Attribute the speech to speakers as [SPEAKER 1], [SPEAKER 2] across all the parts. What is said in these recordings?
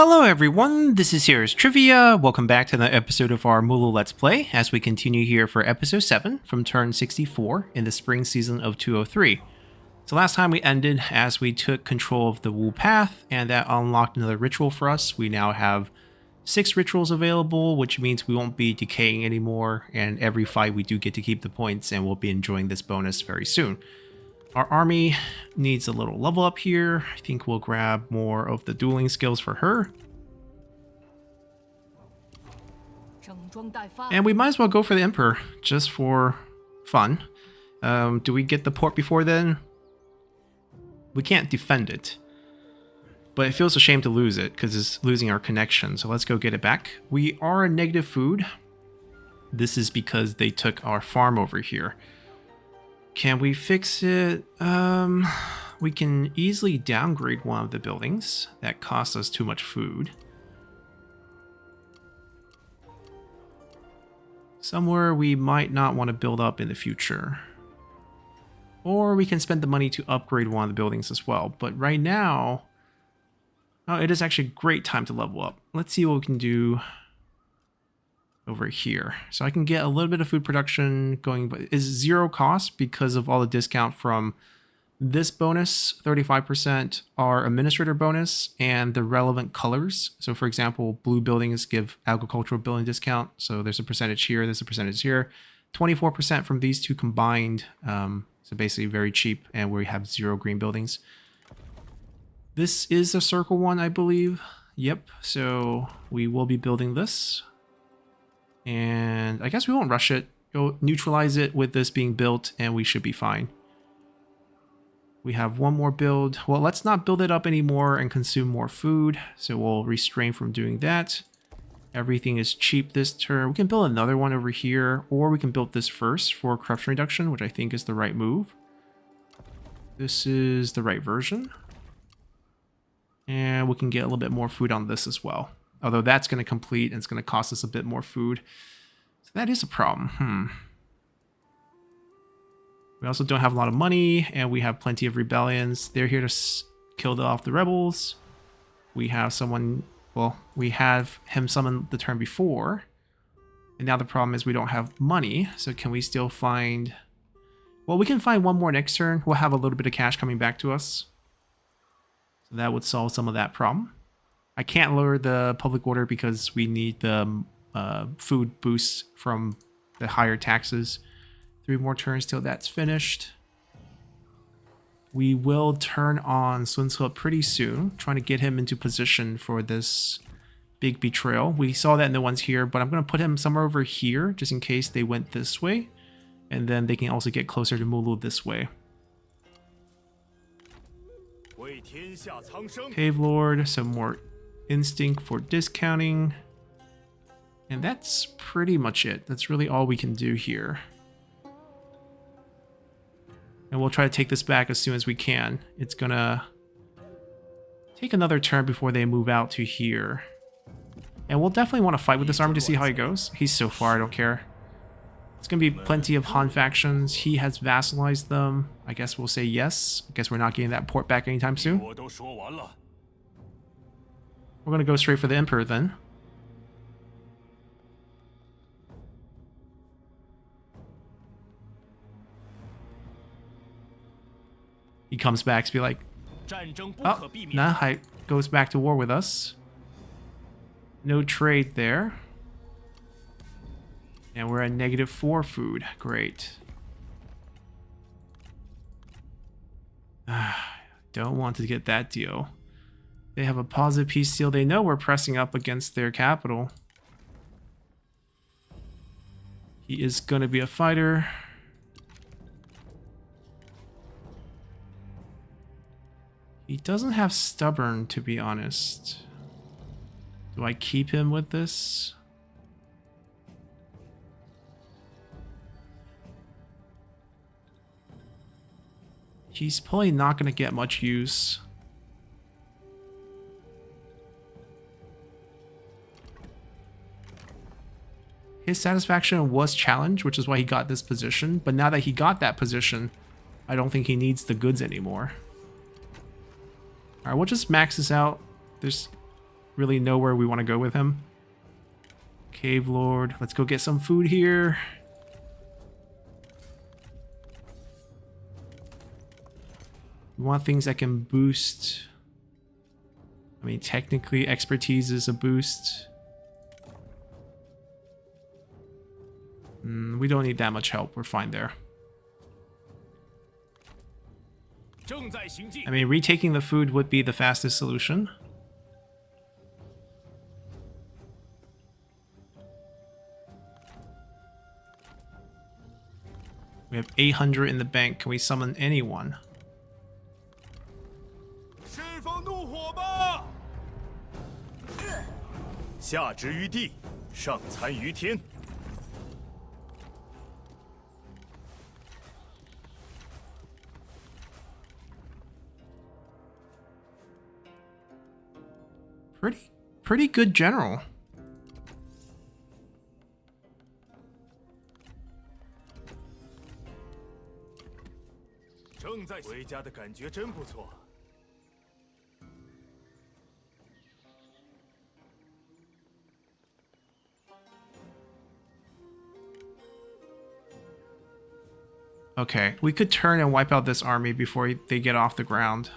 [SPEAKER 1] Hello everyone, this is Here's Trivia. Welcome back to the episode of our Mulu Let's Play as we continue here for episode 7 from turn 64 in the spring season of 203. So last time we ended as we took control of the Wu Path and that unlocked another ritual for us. We now have 6 rituals available, which means we won't be decaying anymore, and every fight we do get to keep the points and we'll be enjoying this bonus very soon. Our army needs a little level up here. I think we'll grab more of the dueling skills for her. And we might as well go for the Emperor, just for fun. Do we get the port before then? We can't defend it. But it feels a shame to lose it, because it's losing our connection. So let's go get it back. We are a negative food. This is because they took our farm over here. Can we fix it? We can easily downgrade one of the buildings. That costs us too much food. Somewhere we might not want to build up in the future. Or we can spend the money to upgrade one of the buildings as well. But right now, oh, it is actually a great time to level up. Let's see what we can do over here. So I can get a little bit of food production going, but it's 0 cost because of all the discount from this bonus, 35%, our administrator bonus, and the relevant colors. So for example, blue buildings give agricultural building discount. So there's a percentage here, there's a percentage here. 24% from these two combined. So basically very cheap, and we have 0 green buildings. This is a circle one, I believe. Yep, so we will be building this. And I guess we won't rush it. Go neutralize it with this being built and we should be fine. We have one more build. Well, let's not build it up anymore and consume more food. So we'll restrain from doing that. Everything is cheap this turn. We can build another one over here, or we can build this first for corruption reduction, which I think is the right move. This is the right version. And we can get a little bit more food on this as well. Although that's going to complete and it's going to cost us a bit more food. So that is a problem. We also don't have a lot of money, and we have plenty of rebellions. They're here to kill off the rebels. We have someone, well, we have him summon the turn before. And now the problem is we don't have money. So can we still find... Well, we can find one more next turn. We'll have a little bit of cash coming back to us. So that would solve some of that problem. I can't lower the public order because we need the food boosts from the higher taxes. 3 more turns till that's finished. We will turn on Sun Ce pretty soon, trying to get him into position for this big betrayal. We saw that in the ones here, but I'm going to put him somewhere over here just in case they went this way. And then they can also get closer to Mulu this way. Cave Lord, some more instinct for discounting, and that's pretty much it. That's really all we can do here, and we'll try to take this back as soon as we can. It's gonna take another turn before they move out to here, and we'll definitely want to fight with this army to see how he goes. He's so far, I don't care. It's gonna be plenty of Han factions. He has vassalized them. I guess we'll say yes. I guess we're not getting that port back anytime soon. We're going to go straight for the Emperor then. He comes back to be like, oh, nah, goes back to war with us. No trade there. And we're at -4 food. Great. Don't want to get that deal. They have a positive peace deal. They know we're pressing up against their capital. He is going to be a fighter. He doesn't have stubborn, to be honest. Do I keep him with this? He's probably not going to get much use. His satisfaction was challenged, which is why he got this position. But now that he got that position, I don't think he needs the goods anymore. Alright, we'll just max this out. There's really know where we want to go with him. Cave Lord. Let's go get some food here. We want things that can boost. I mean, technically, expertise is a boost. We don't need that much help. We're fine there. I mean, retaking the food would be the fastest solution. We have 800 in the bank. Can we summon anyone? Pretty good general. Okay, we could turn and wipe out this army before they get off the ground.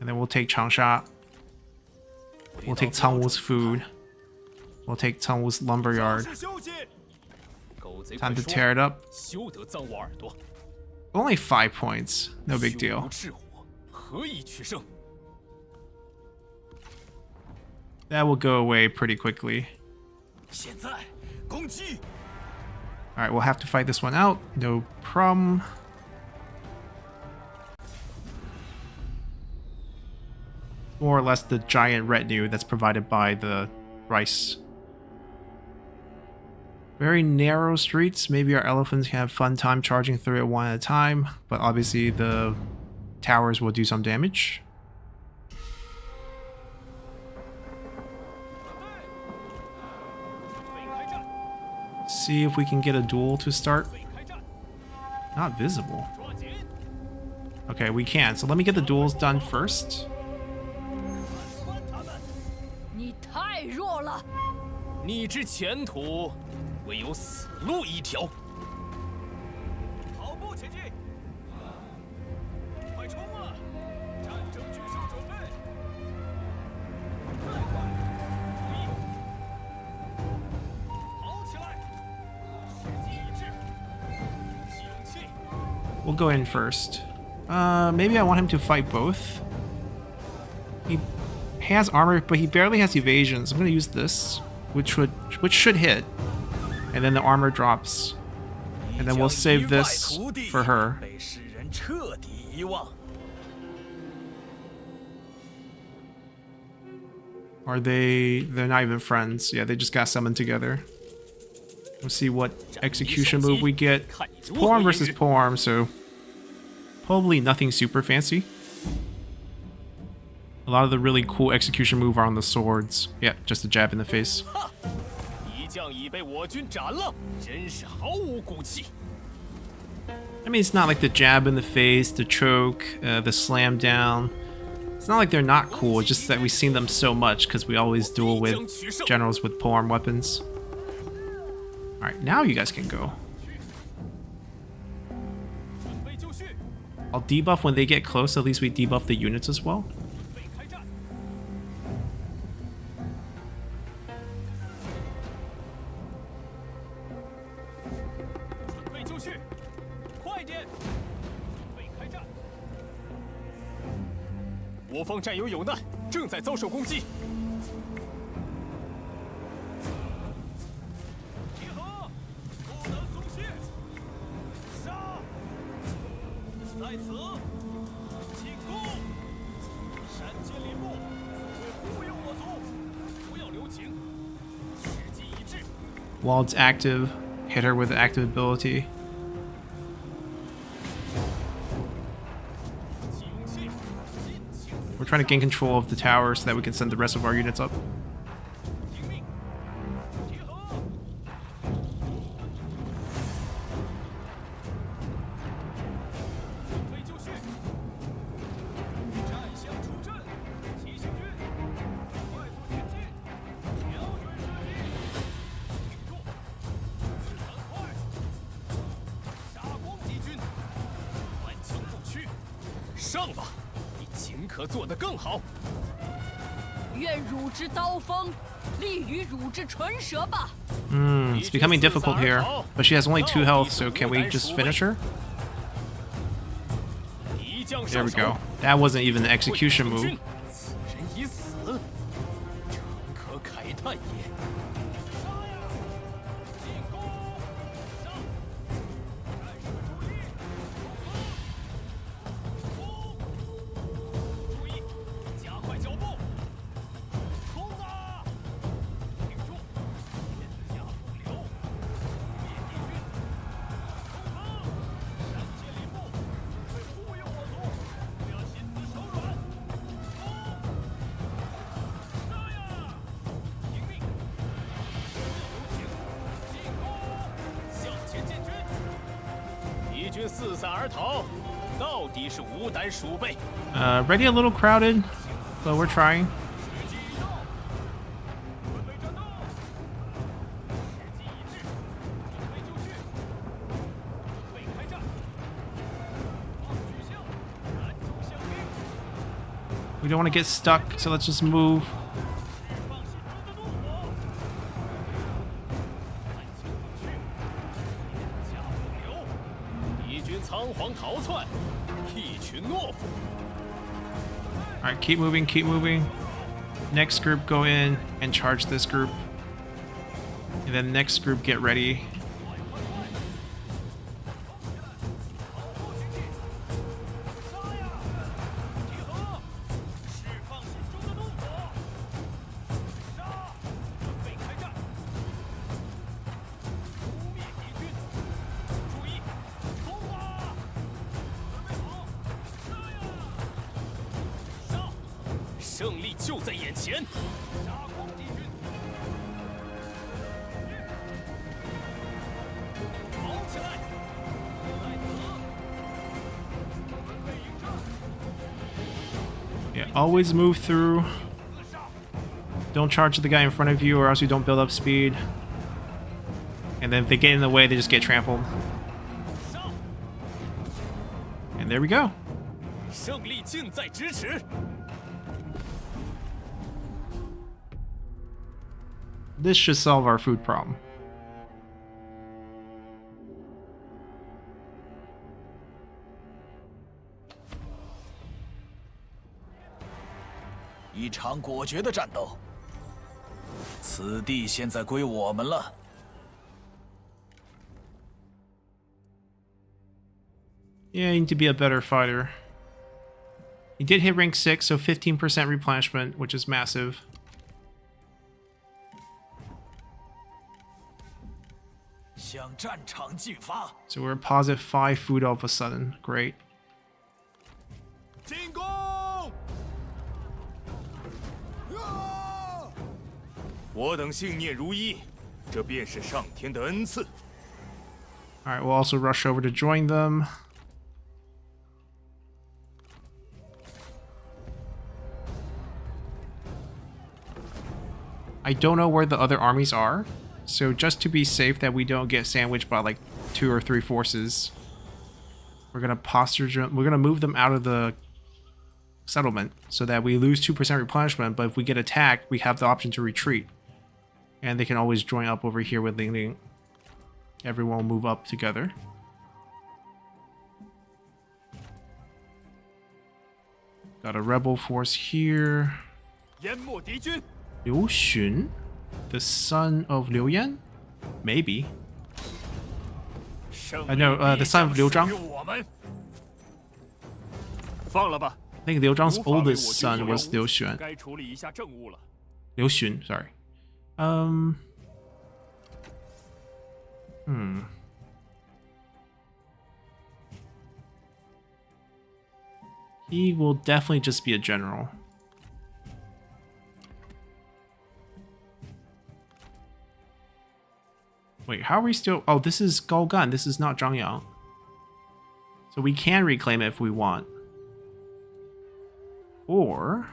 [SPEAKER 1] And then we'll take Changsha. We'll take Cangwu's food. We'll take Cangwu's lumberyard. Time to tear it up. Only 5 points. No big deal. That will go away pretty quickly. Alright, we'll have to fight this one out. No problem. More or less the giant retinue that's provided by the rice. Very narrow streets. Maybe our elephants can have fun time charging through it one at a time, but obviously the towers will do some damage. See if we can get a duel to start. Not visible. Okay, we can. So let me get the duels done first. We'll go in first. Maybe I want him to fight both. He has armor, but he barely has evasion, so I'm gonna use this, which should hit. And then the armor drops. And then we'll save this for her. Are they're not even friends. Yeah, they just got summoned together. We'll see what execution move we get. It's polearm versus polearm, so probably nothing super fancy. A lot of the really cool execution move are on the swords. Yeah, just a jab in the face. I mean, it's not like the jab in the face, the choke, the slam down. It's not like they're not cool, it's just that we've seen them so much because we always duel with generals with polearm weapons. Alright, now you guys can go. I'll debuff when they get close, at least we debuff the units as well. While it's active, hit her with the active ability. We're trying to gain control of the tower so that we can send the rest of our units up.
[SPEAKER 2] 可做得更好。
[SPEAKER 3] 愿汝之刀锋利于汝之唇舌吧。
[SPEAKER 1] It's becoming difficult here, but she has only 2 health, so can we just finish her? There we go. That wasn't even an execution move.
[SPEAKER 2] 此人已死，诚可慨叹也。 四散而逃，到底是无胆鼠辈。
[SPEAKER 1] Ready a little crowded, but we're trying. We don't want to get stuck, so let's just move. Alright, keep moving, keep moving. Next group go in and charge this group. And then next group get ready. Yeah, always move through. Don't charge the guy in front of you or else you don't build up speed. And then if they get in the way, they just get trampled. And there we go. This should solve our food problem.
[SPEAKER 4] 一场果决的战斗，此地现在归我们了。
[SPEAKER 1] Yeah, you need to be a better fighter. He did hit rank 6, so 15% replenishment, which is massive. So we're positive 5 food all of a sudden. Great.
[SPEAKER 2] 进攻！我等信念如一，这便是上天的恩赐。
[SPEAKER 1] All right, we'll also rush over to join them. I don't know where the other armies are, so just to be safe that we don't get sandwiched by like 2 or 3 forces, we're gonna move them out of the settlement so that we lose 2% replenishment, but if we get attacked, we have the option to retreat. And they can always join up over here with Ling Ling. Everyone will move up together. Got a rebel force here. Liu Xun? The son of Liu Yan? Maybe. No, the son of Liu Zhang. I think Liu Zhang's oldest son was Liu Xuan. Liu Xun, sorry. He will definitely just be a general. Wait, how are we still... Oh, this is Gaogan. This is not Zhangyang. So we can reclaim it if we want. Or...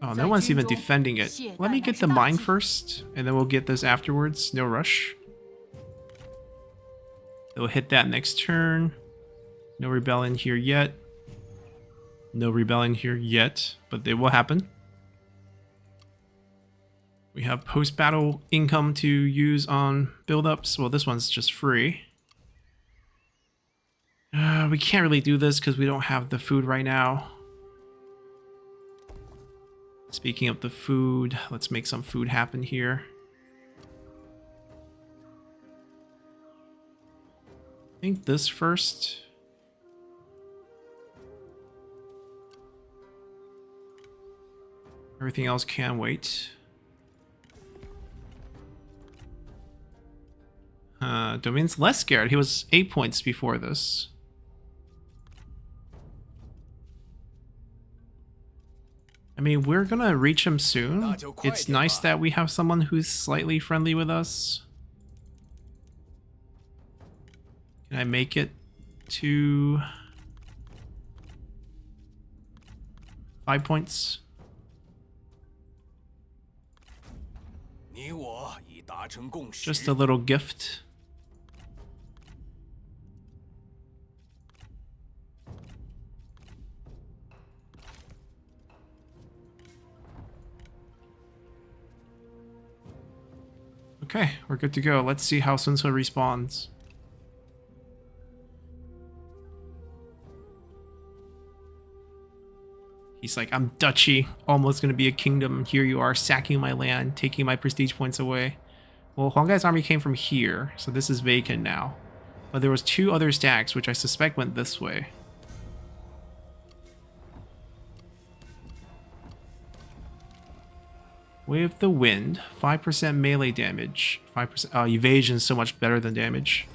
[SPEAKER 1] Oh, no one's even defending it. Let me get the mine first, and then we'll get this afterwards. No rush. They'll hit that next turn. No rebellion here yet. No rebellion here yet, but they will happen. We have post-battle income to use on build-ups. Well, this one's just free. We can't really do this because we don't have the food right now. Speaking of the food, let's make some food happen here. I think this first. Everything else can wait. Domain's less scared. He was 8 points before this. I mean, we're gonna reach him soon. It's nice that we have someone who's slightly friendly with us. Can I make it to 5 points? Just a little gift. Okay, we're good to go. Let's see how Sun Tzu responds. He's like, I'm duchy, almost gonna be a kingdom. Here you are, sacking my land, taking my prestige points away. Well, Huang Gai's army came from here, so this is vacant now. But there was 2 other stacks, which I suspect went this way. With the wind, 5% melee damage, 5% evasion is so much better than damage.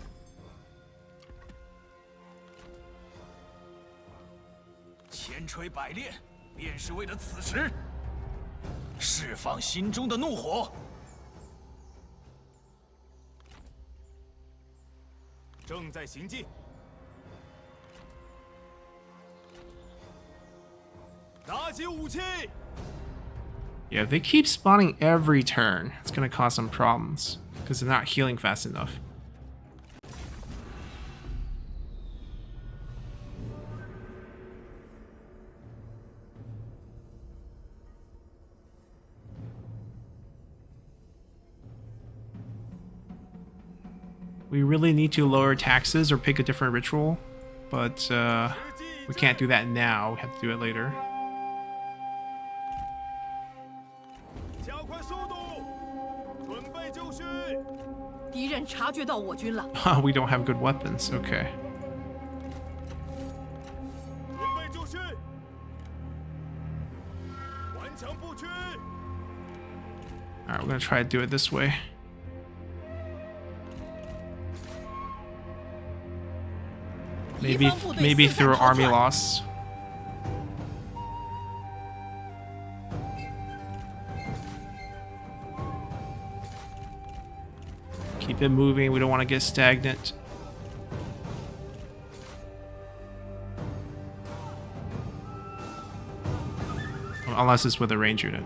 [SPEAKER 1] Yeah, if they keep spawning every turn, it's gonna cause some problems because they're not healing fast enough. We really need to lower taxes or pick a different ritual, but we can't do that now. We have to do it later. We don't have good weapons. Okay. Alright, we're gonna try to do it this way. Maybe through army loss. Keep it moving. We don't want to get stagnant. Unless it's with a range unit.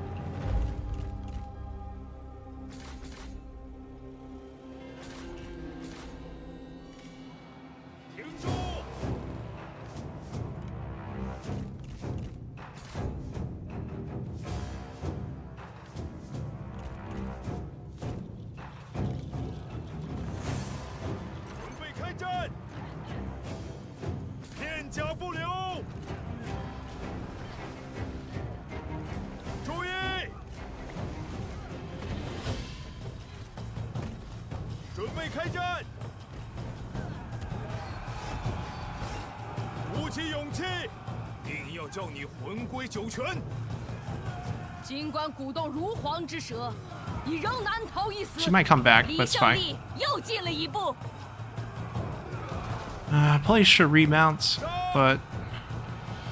[SPEAKER 1] She might come back, but it's fine. Probably should remount, but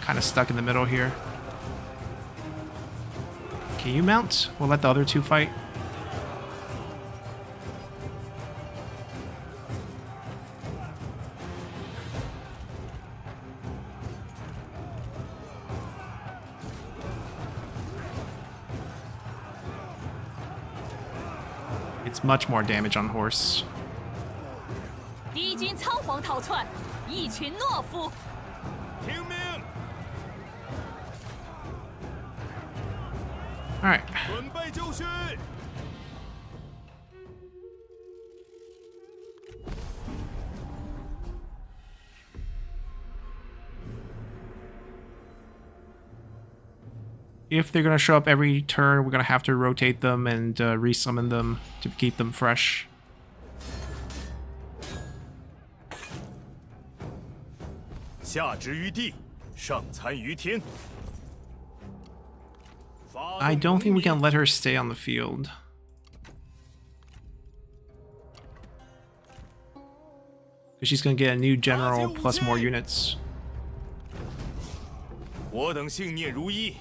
[SPEAKER 1] kind of stuck in the middle here. Can you mount? We'll let the other 2 fight. It's much more damage on horse.
[SPEAKER 3] 一群懦夫！
[SPEAKER 2] 听命，
[SPEAKER 1] All right.
[SPEAKER 2] 准备就绪。
[SPEAKER 1] If they're gonna show up every turn, we're gonna have to rotate them and resummon them to keep them fresh.
[SPEAKER 2] 下执于地，上参于天。
[SPEAKER 1] I don't think we can let her stay on the field. Because she's gonna get a new general plus more units.
[SPEAKER 2] 我等信念如一，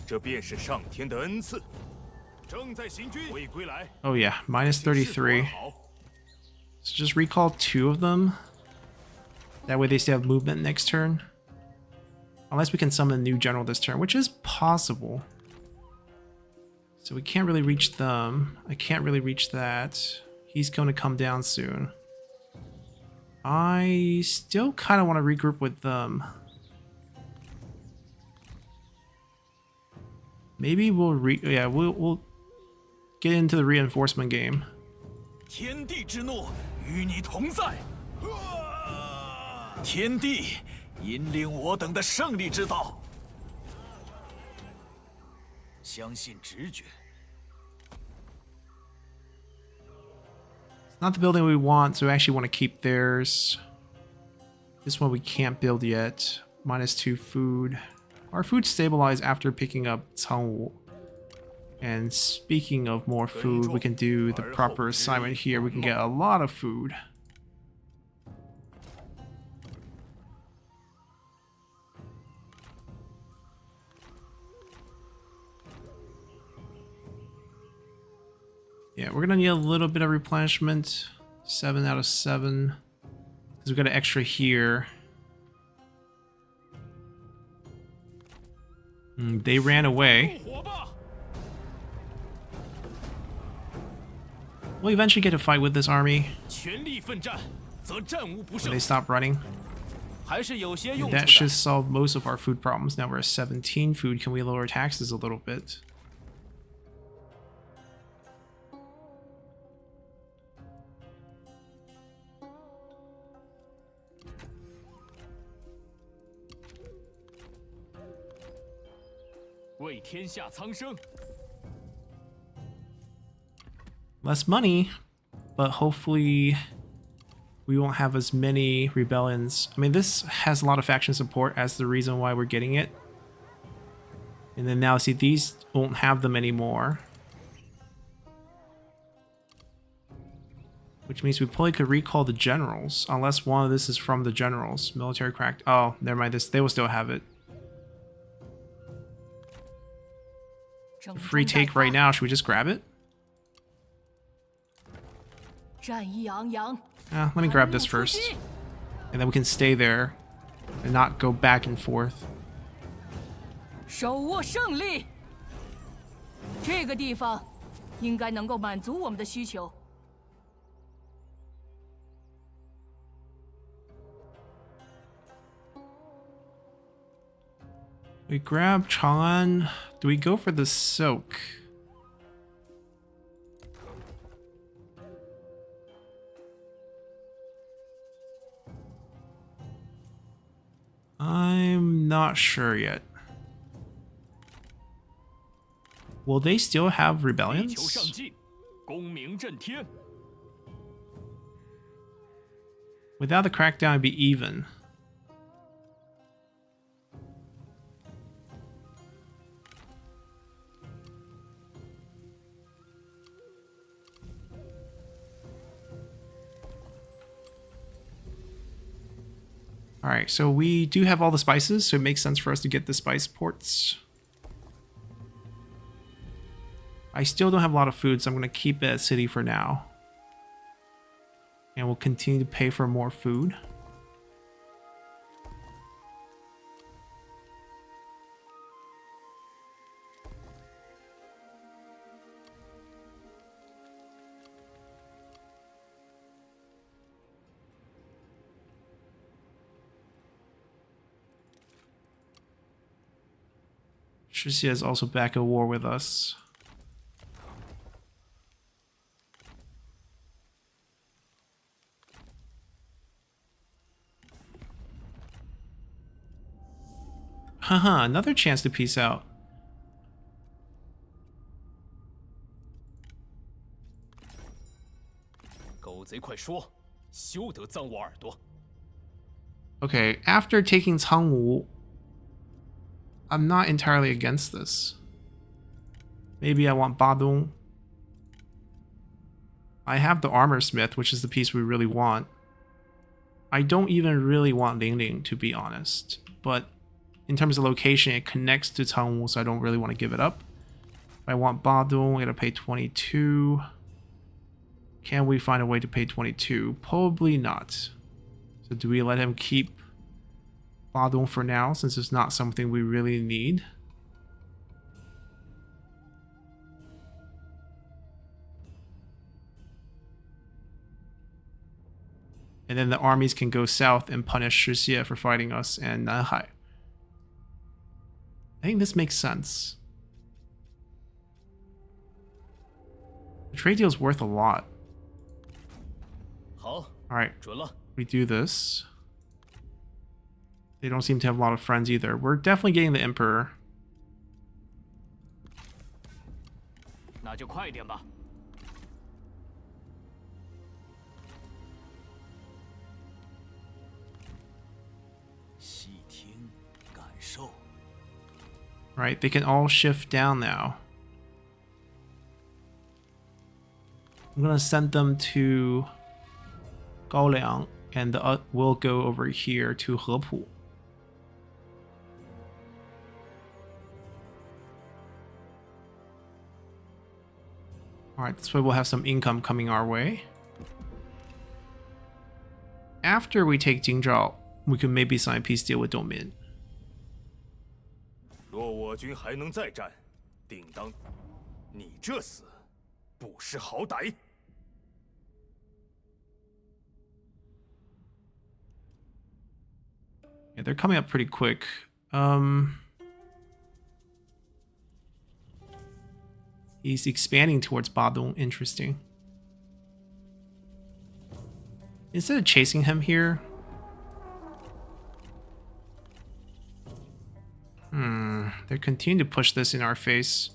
[SPEAKER 2] 这便是上天的恩赐。正在行军，未归来。
[SPEAKER 1] Oh yeah, minus 33. So just recall 2 of them. That way they still have movement next turn. Unless we can summon a new general this turn, which is possible. So we can't really reach them. I can't really reach that. He's going to come down soon. I still kind of want to regroup with them. Maybe we'll we'll get into the reinforcement game.
[SPEAKER 4] 天地之怒与你同在，天地引领我等的胜利之道。相信直觉。
[SPEAKER 1] Not the building we want, so we actually want to keep theirs. This one we can't build yet. -2 food. Our food stabilized after picking up Cangwu. And speaking of more food, we can do the proper assignment here. We can get a lot of food. Yeah, we're gonna need a little bit of replenishment. 7 out of 7. Because we got an extra here. They ran away. We'll eventually get to fight with this army. When they stop running. And that should solve most of our food problems. Now we're at 17 food. Can we lower taxes a little bit? Less money, but hopefully we won't have as many rebellions. I mean, this has a lot of faction support as the reason why we're getting it. And then now, see, these won't have them anymore. Which means we probably could recall the generals, unless one of this is from the generals. Military cracked. Oh, never mind. This, they will still have it. Free take right now. Should we just grab it? Let me grab this first. And then we can stay there and not go back and forth.
[SPEAKER 3] 手握胜利，这个地方应该能够满足我们的需求。
[SPEAKER 1] We grab Chang'an. Do we go for the soak? I'm not sure yet. Will they still have rebellions? Without the crackdown, it'd be even. Alright, so we do have all the spices, so it makes sense for us to get the spice ports. I still don't have a lot of food, so I'm going to keep it at city for now. And we'll continue to pay for more food. Shixia is also back at war with us. Haha, another chance to peace out. Okay, after taking Cangwu, I'm not entirely against this. Maybe I want Badong. I have the Armor Smith, which is the piece we really want. I don't even really want Lingling, to be honest. But in terms of location, it connects to Cangwu, so I don't really want to give it up. If I want Badong, I gotta pay 22. Can we find a way to pay 22? Probably not. So do we let him keep Badong for now, since it's not something we really need? And then the armies can go south and punish Shixia for fighting us and Nanhai. I think this makes sense. The trade deal is worth a lot. Alright, we do this. They don't seem to have a lot of friends either. We're definitely getting the Emperor. Right, they can all shift down now. I'm gonna send them to Gaoliang, and we'll go over here to Hepu. Alright, this way we'll have some income coming our way. After we take Jingzhou, we can maybe sign a peace deal with Dongmin.
[SPEAKER 2] 若我军还能再战，定当你这死不识好歹。
[SPEAKER 1] Yeah, they're coming up pretty quick. He's expanding towards Badong. Interesting. Instead of chasing him here... They're continuing to push this in our face.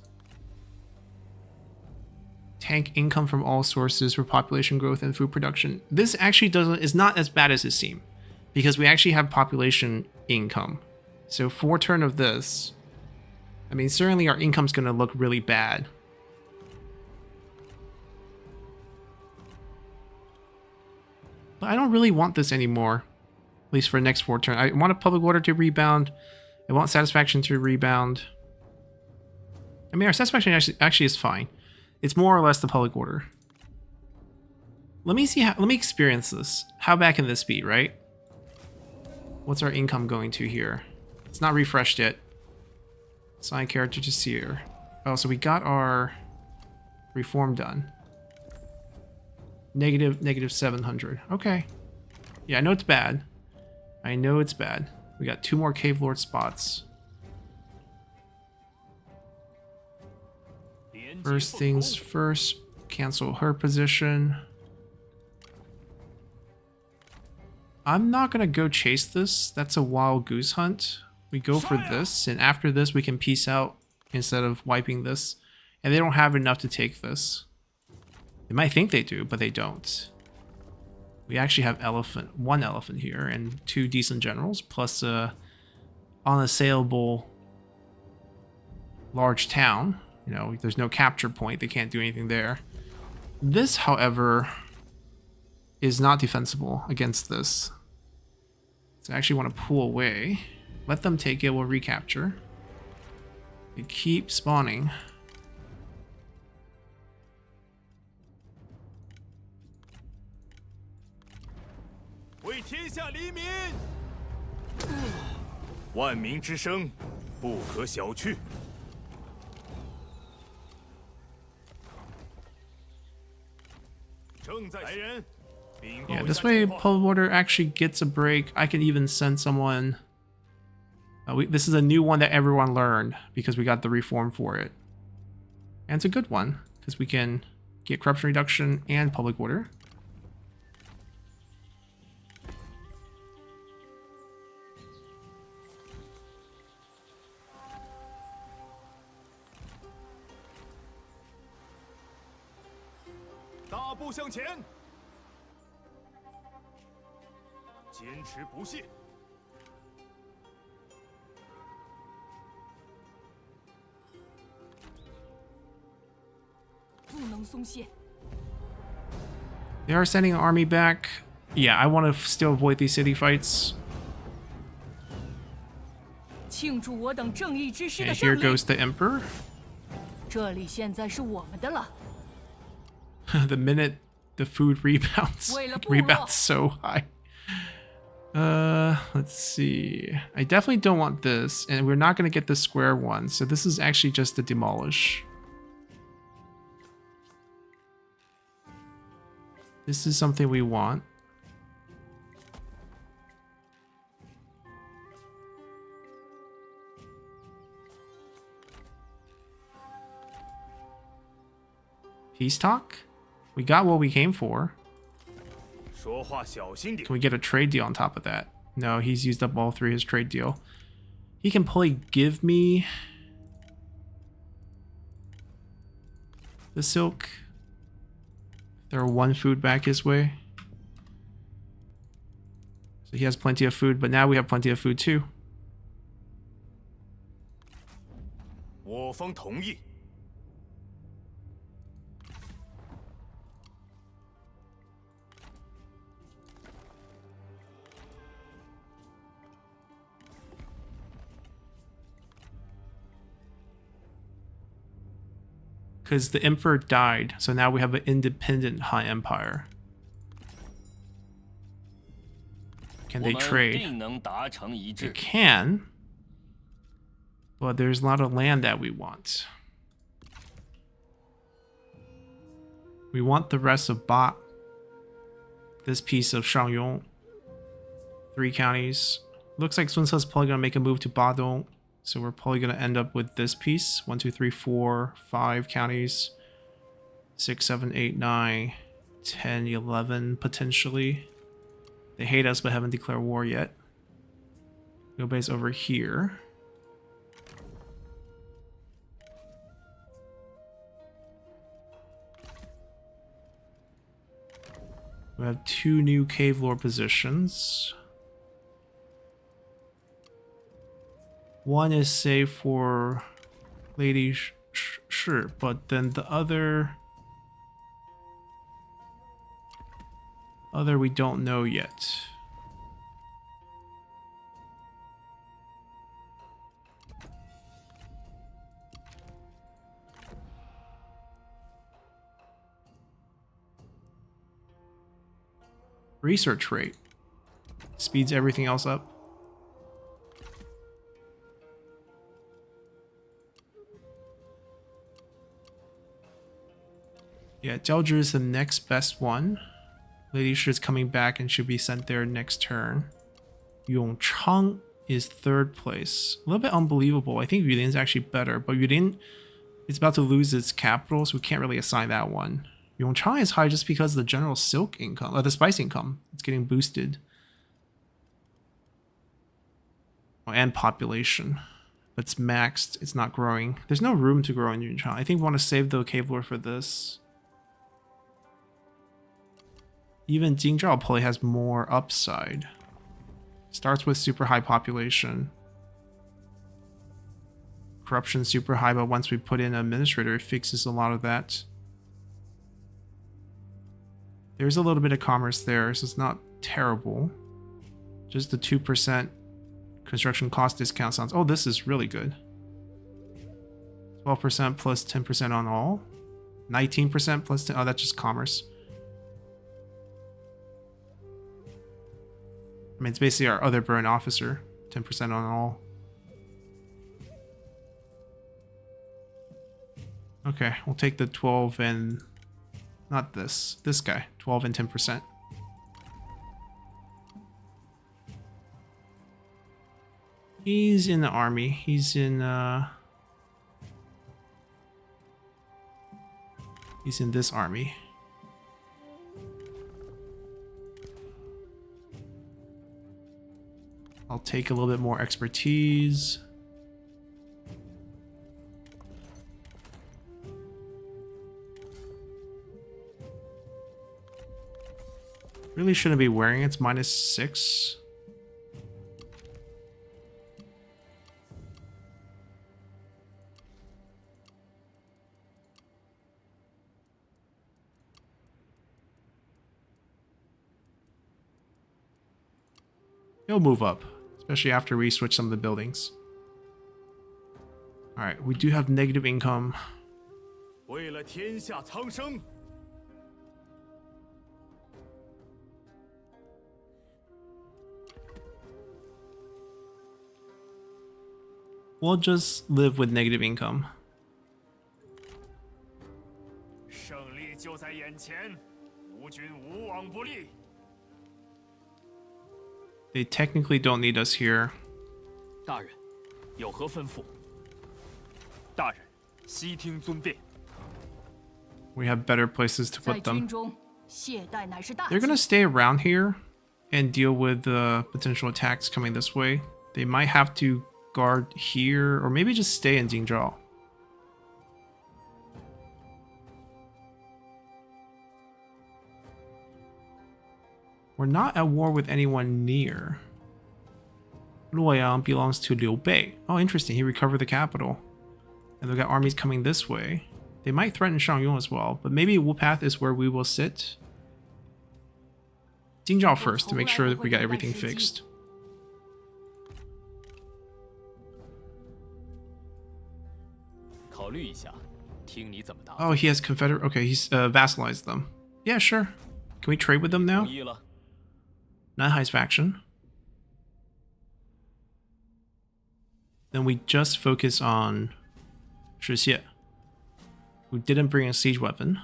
[SPEAKER 1] Tank income from all sources for population growth and food production. This actually is not as bad as it seems, because we actually have population income. So for turn of this, I mean, certainly our income's going to look really bad. But I don't really want this anymore, at least for next 4 turn. I want a public order to rebound. I want satisfaction to rebound. I mean, our satisfaction actually is fine. It's more or less the public order. Let me experience this. How bad can this be, right? What's our income going to here? It's not refreshed yet. Assign character to seer. Oh, so we got our reform done. Negative 700. Okay. Yeah, I know it's bad. I know it's bad. We got 2 more Cave Lord spots. First things first, cancel her position. I'm not gonna go chase this. That's a wild goose hunt. We go for this, and after this we can peace out instead of wiping this. And they don't have enough to take this. They might think they do, but they don't. We actually have 1 elephant here and 2 decent generals, plus a unassailable large town. You know, there's no capture point. They can't do anything there. This, however, is not defensible against this. So I actually want to pull away. Let them take it. We'll recapture. They keep spawning. Yeah, this way public order actually gets a break. I can even send someone This is a new one that everyone learned because we got the reform for it. And it's a good one because we can get corruption reduction and public order. They are sending an army back. Yeah, I want to still avoid these city fights. And here goes the Emperor. The minute the food rebounds, rebounds so high. Let's see. I definitely don't want this, and we're not going to get the square one, so this is actually just to demolish. This is something we want. Peace talk? We got what we came for. Can we get a trade deal on top of that? No, he's used up all three of his trade deal. He can probably give me the silk. There are one food back his way. So he has plenty of food, but now we have plenty of food too. Because the emperor died, so now we have an independent Han Empire. Can they trade? They can, but there's a lot of land that we want. We want the rest of Ba. This piece of Shangyong. 3 counties. Looks like Sun Ce's probably gonna make a move to Badong. So we're probably going to end up with this piece. 1, 2, 3, 4, 5 counties. 6, 7, 8, 9, 10, 11 potentially. They hate us but haven't declared war yet. Go base over here. We have 2 new cave lord positions. One is safe for Lady Shi, but then the other we don't know yet. Research rate speeds everything else up. Yeah, Jiaozhi is the next best one. Lady Shi is coming back and should be sent there next turn. Yongchang is 3rd place. A little bit unbelievable. I think Yulin's actually better, but Yulin is about to lose its capital, so we can't really assign that one. Yongchang is high just because of the general silk income, or the spice income. It's getting boosted. Oh, and population. But it's maxed. It's not growing. There's no room to grow in Yongchang. I think we want to save the cave lord for this. Even Jingzhou probably has more upside. Starts with super high population. Corruption super high, but once we put in an administrator, it fixes a lot of that. There's a little bit of commerce there, so it's not terrible. Just the 2% construction cost discount sounds... Oh, this is really good. 12% plus 10% on all. 19% plus 10... Oh, that's just commerce. I mean, it's basically our other burn officer. 10% on all. Okay, we'll take the 12 and... Not this. This guy. 12 and 10%. He's in the army. He's in this army. I'll take a little bit more expertise. Really shouldn't be wearing it. It's -6. He'll move up, especially after we switch some of the buildings. Alright, we do have negative income.
[SPEAKER 2] 为了天下苍生，
[SPEAKER 1] We'll just live with negative income.
[SPEAKER 2] 胜利就在眼前，吾军无往不利。
[SPEAKER 1] They technically don't need us here.
[SPEAKER 5] 大人，有何吩咐？大人，悉听尊便。
[SPEAKER 1] We have better places to
[SPEAKER 3] 在
[SPEAKER 1] put
[SPEAKER 3] 军
[SPEAKER 1] them.
[SPEAKER 3] 中，懈怠乃是大
[SPEAKER 1] They're
[SPEAKER 3] 忌。
[SPEAKER 1] gonna stay around here and deal with the potential attacks coming this way. They might have to guard here, or maybe just stay in Jingzhou. We're not at war with anyone near. Luoyang belongs to Liu Bei. Oh, interesting. He recovered the capital. And they've got armies coming this way. They might threaten Shangyong as well, but maybe Wupath is where we will sit. Jingzhou first to make sure that we got everything fixed. Oh, he has confederate. Okay, he's vassalized them. Yeah, sure. Can we trade with them now? Nanhai's faction. Then we just focus on Shixie, who didn't bring a siege weapon.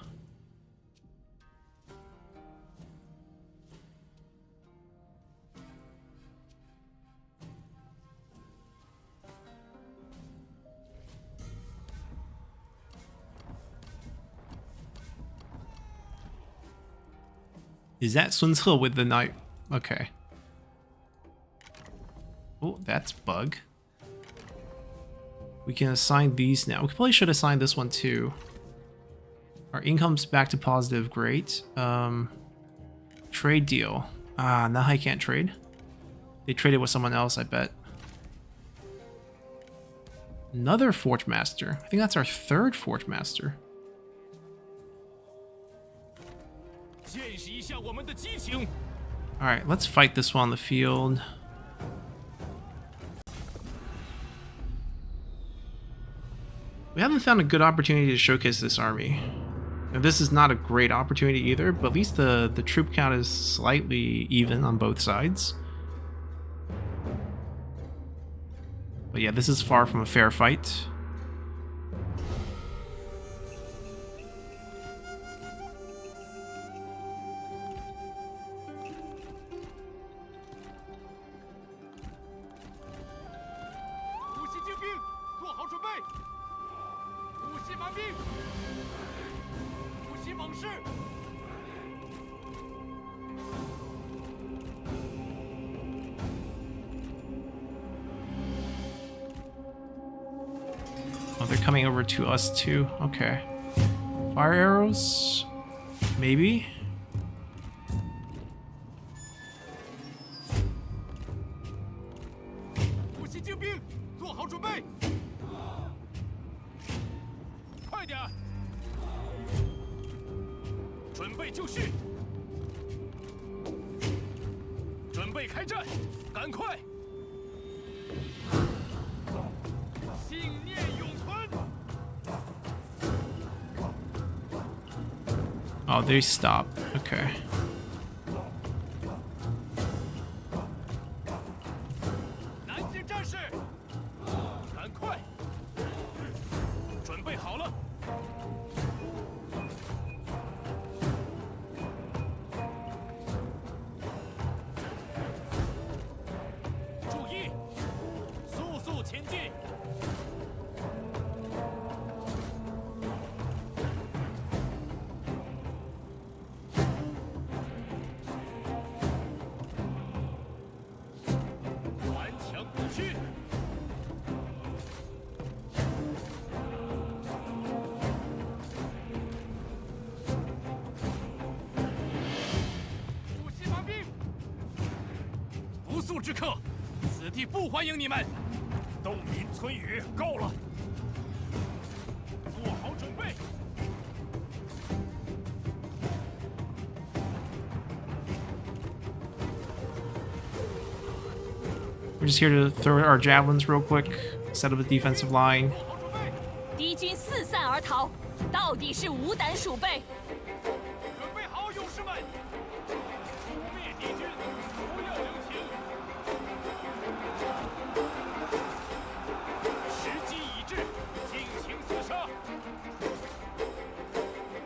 [SPEAKER 1] Is that Sun Ce with the knight? Okay. Oh, that's bug. We can assign these now. We probably should assign this one too. Our income's back to positive. Great. Trade deal. Ah, Nanhai can't trade. They traded with someone else, I bet. Another Forge Master. I think that's our third Forge Master. Alright, let's fight this one on the field. We haven't found a good opportunity to showcase this army. Now, this is not a great opportunity either, but at least the troop count is slightly even on both sides. But yeah, this is far from a fair fight. Oh, they're coming over to us too. Okay. Fire arrows? Maybe? Oh, they stopped. Okay.
[SPEAKER 5] 宿之客，此地不欢迎你们。
[SPEAKER 2] 动民村语够了，做好准备。
[SPEAKER 1] We're just here to throw our javelins real quick, set up a defensive line.
[SPEAKER 3] 敌军四散而逃，到底是无胆鼠辈。
[SPEAKER 2] 准备好，勇士们！扑灭敌军，不要留情。时机已至，尽情厮杀。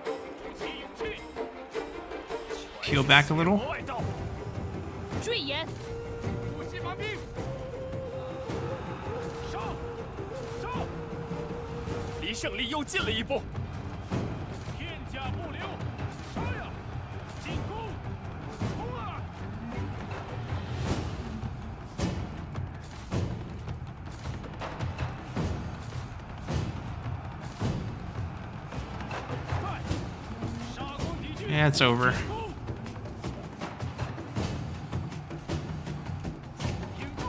[SPEAKER 2] 鼓起勇气。
[SPEAKER 1] Peel back a little.
[SPEAKER 2] 外道，
[SPEAKER 3] 坠岩，
[SPEAKER 2] 突袭反兵。上，上！
[SPEAKER 5] 离胜利又近了一步。
[SPEAKER 2] 片甲不留，杀呀！进攻，冲啊！快，杀光敌军！
[SPEAKER 1] Yeah, it's over.
[SPEAKER 2] 挺住，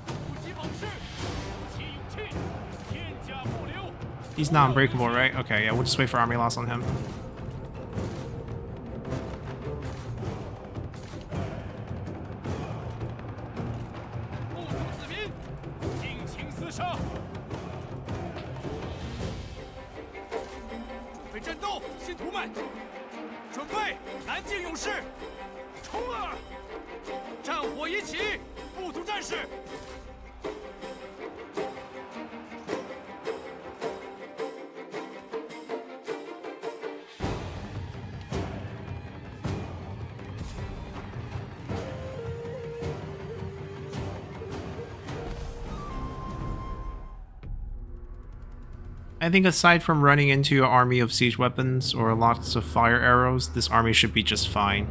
[SPEAKER 2] 突袭猛士，鼓起勇气，片甲不留。
[SPEAKER 1] He's not unbreakable, right? Okay, yeah, we'll just wait for army loss on him.
[SPEAKER 2] 目睹子民，尽情厮杀。准备战斗，信徒们！准备，南境勇士，冲啊！战火已起，部族战士。
[SPEAKER 1] I think aside from running into an army of siege weapons or lots of fire arrows, this army should be just fine.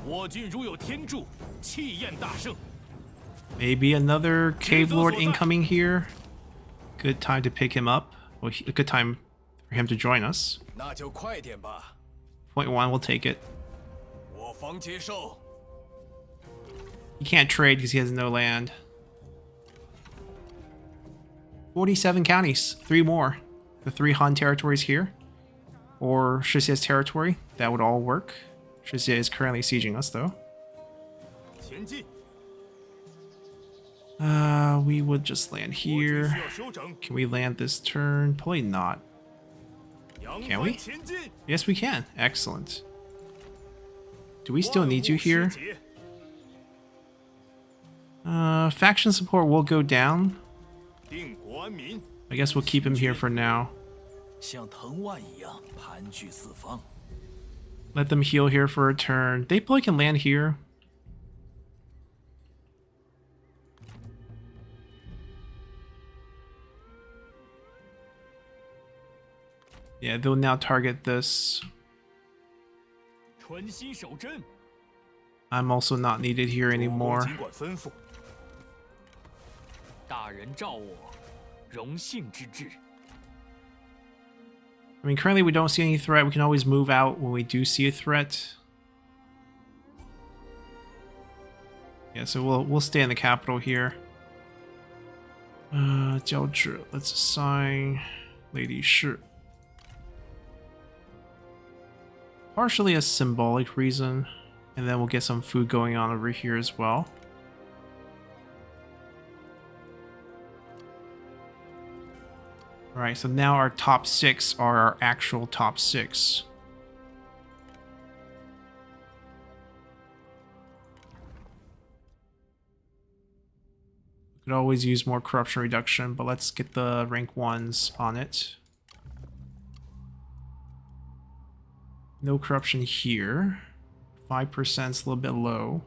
[SPEAKER 2] 我军如有天助，气焰大盛。
[SPEAKER 1] Maybe another Cave Lord incoming here. Good time to pick him up. Well, a good time for him to join us.
[SPEAKER 4] 那就快点吧，
[SPEAKER 1] Point one, we'll take it.
[SPEAKER 4] 我方接受。
[SPEAKER 1] He can't trade because he has no land. 47 counties, 3 more. The 3 Han territories here. Or Shixie's territory. That would all work. Shixie is currently sieging us though.
[SPEAKER 2] 前进，
[SPEAKER 1] We would just land
[SPEAKER 2] 我军需
[SPEAKER 1] here.
[SPEAKER 2] 要休整。
[SPEAKER 1] Can we land this turn? Probably not.
[SPEAKER 2] 扬
[SPEAKER 1] Can
[SPEAKER 2] 帆
[SPEAKER 1] we?
[SPEAKER 2] 前进。
[SPEAKER 1] Yes, we can. Excellent. Do we still need you here?
[SPEAKER 2] 万物时节
[SPEAKER 1] Faction support will go down.
[SPEAKER 2] 定国安民，
[SPEAKER 1] I guess we'll keep him here for now.
[SPEAKER 4] 像藤蔓一样盘踞四方。
[SPEAKER 1] Let them heal here for a turn. They probably can land here. Yeah, they'll now target this.
[SPEAKER 5] 专心守阵。
[SPEAKER 1] I'm also not needed here
[SPEAKER 2] 主公
[SPEAKER 1] anymore.
[SPEAKER 2] 尽管吩咐。
[SPEAKER 5] 大人召我，荣幸之至。
[SPEAKER 1] I mean, currently we don't see any threat. We can always move out when we do see a threat. Yeah, so we'll stay in the capital here. 交趾, let's assign Lady Shi. Partially a symbolic reason, and then we'll get some food going on over here as well. Alright, so now our top 6 are our actual top 6. Could always use more corruption reduction, but let's get the rank 1s on it. No corruption here. 5% is a little bit low.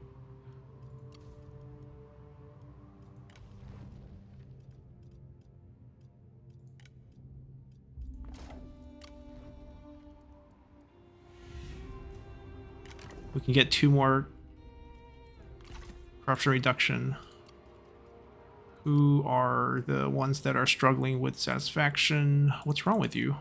[SPEAKER 1] We can get 2 more corruption reduction. Who are the ones that are struggling with satisfaction? What's wrong with you?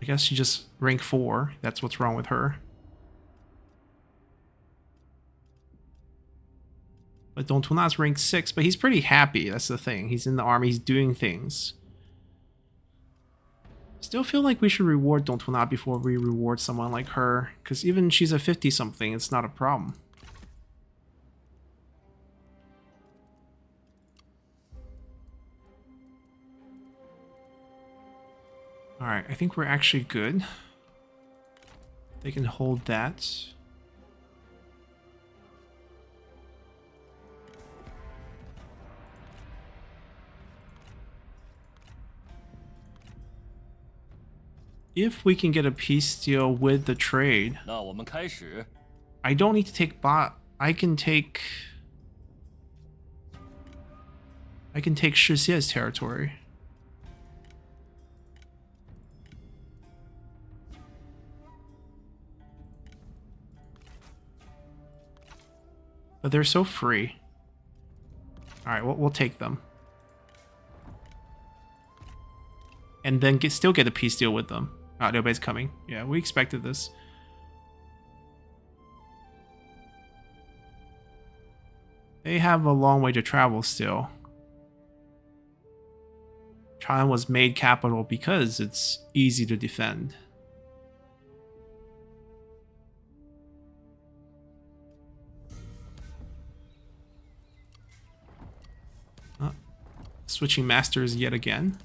[SPEAKER 1] guess she just rank 4. That's what's wrong with her. But Dong Tuna's rank 6, but he's pretty happy. That's the thing. He's in the army. He's doing things. Still feel like we should reward Dong Tuna before we reward someone like her. Because even she's a 50-something, it's not a problem. Alright, I think we're actually good. They can hold that. If we can get a peace deal with the trade,
[SPEAKER 2] 那我们开始。
[SPEAKER 1] I don't need to take bot. I can take Shixie's territory. But they're so free. Alright, we'll take them. And then still get a peace deal with them. Ah, nobody's coming. Yeah, we expected this. They have a long way to travel still. China was made capital because it's easy to defend. Switching masters yet again.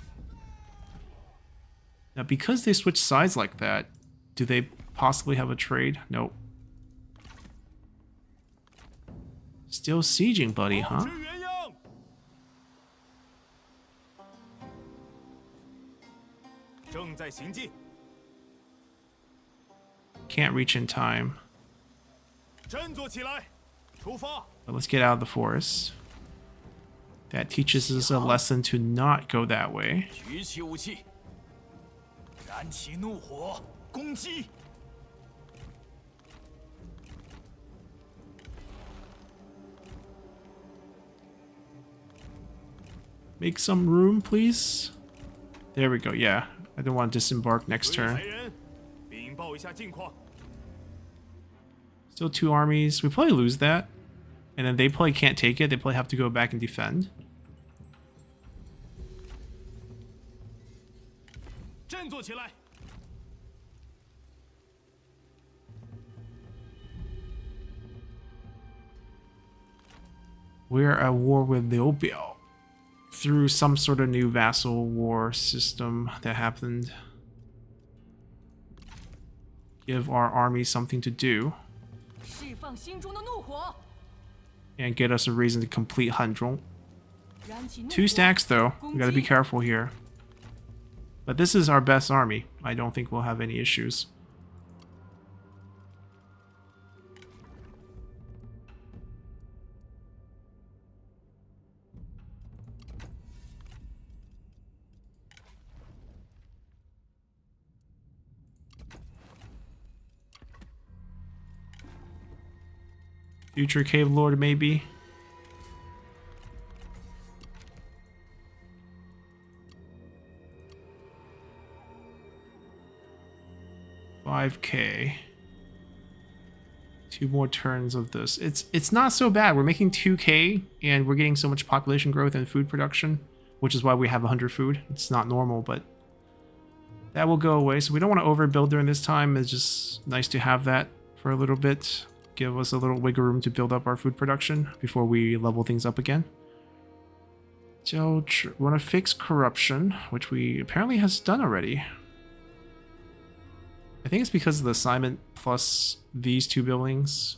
[SPEAKER 1] Now, because they switch sides like that, do they possibly have a trade? Nope. Still sieging, buddy, huh?
[SPEAKER 2] 鸳鸯。正在行进。
[SPEAKER 1] Can't reach in time.
[SPEAKER 2] 振作起来，出发。
[SPEAKER 1] But let's get out of the forest. That teaches us a lesson to not go that way.
[SPEAKER 4] 举起武器，燃起怒火，攻击！
[SPEAKER 1] Make some room, please. There we go. Yeah, I don't want to disembark next
[SPEAKER 2] 追
[SPEAKER 1] turn.
[SPEAKER 2] 来人，禀报一下近况。
[SPEAKER 1] Still 2 armies. We probably lose that. And then they probably can't take it. They probably have to go back and defend.
[SPEAKER 2] 振作起来！
[SPEAKER 1] We're at war with Liu Biao through some sort of new vassal war system that happened. Give our army something to do
[SPEAKER 3] 释放心中的怒火，
[SPEAKER 1] and get us a reason to complete Hanzhong.
[SPEAKER 3] 燃起怒火。
[SPEAKER 1] 2 stacks though. We gotta be careful here. But this is our best army. I don't think we'll have any issues. Future Cave Lord, maybe. $5K. 2 more turns of this. It's not so bad. We're making 2K and we're getting so much population growth and food production, which is why we have 100 food. It's not normal, but that will go away. So we don't want to overbuild during this time. It's just nice to have that for a little bit. Give us a little wiggle room to build up our food production before we level things up again. So we want to fix corruption, which we apparently has done already. I think it's because of the assignment plus these 2 buildings.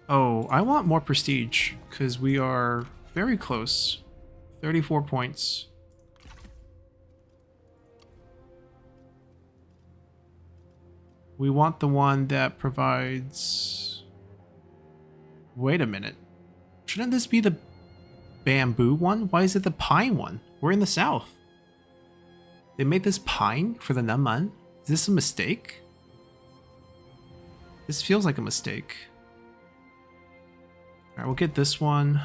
[SPEAKER 1] Oh, I want more prestige because we are very close. 34 points. We want the one that provides... Wait a minute. Shouldn't this be the bamboo one? Why is it the pine one? We're in the south. They made this pine for the Nanman? Is this a mistake? This feels like a mistake. Alright, we'll get this one.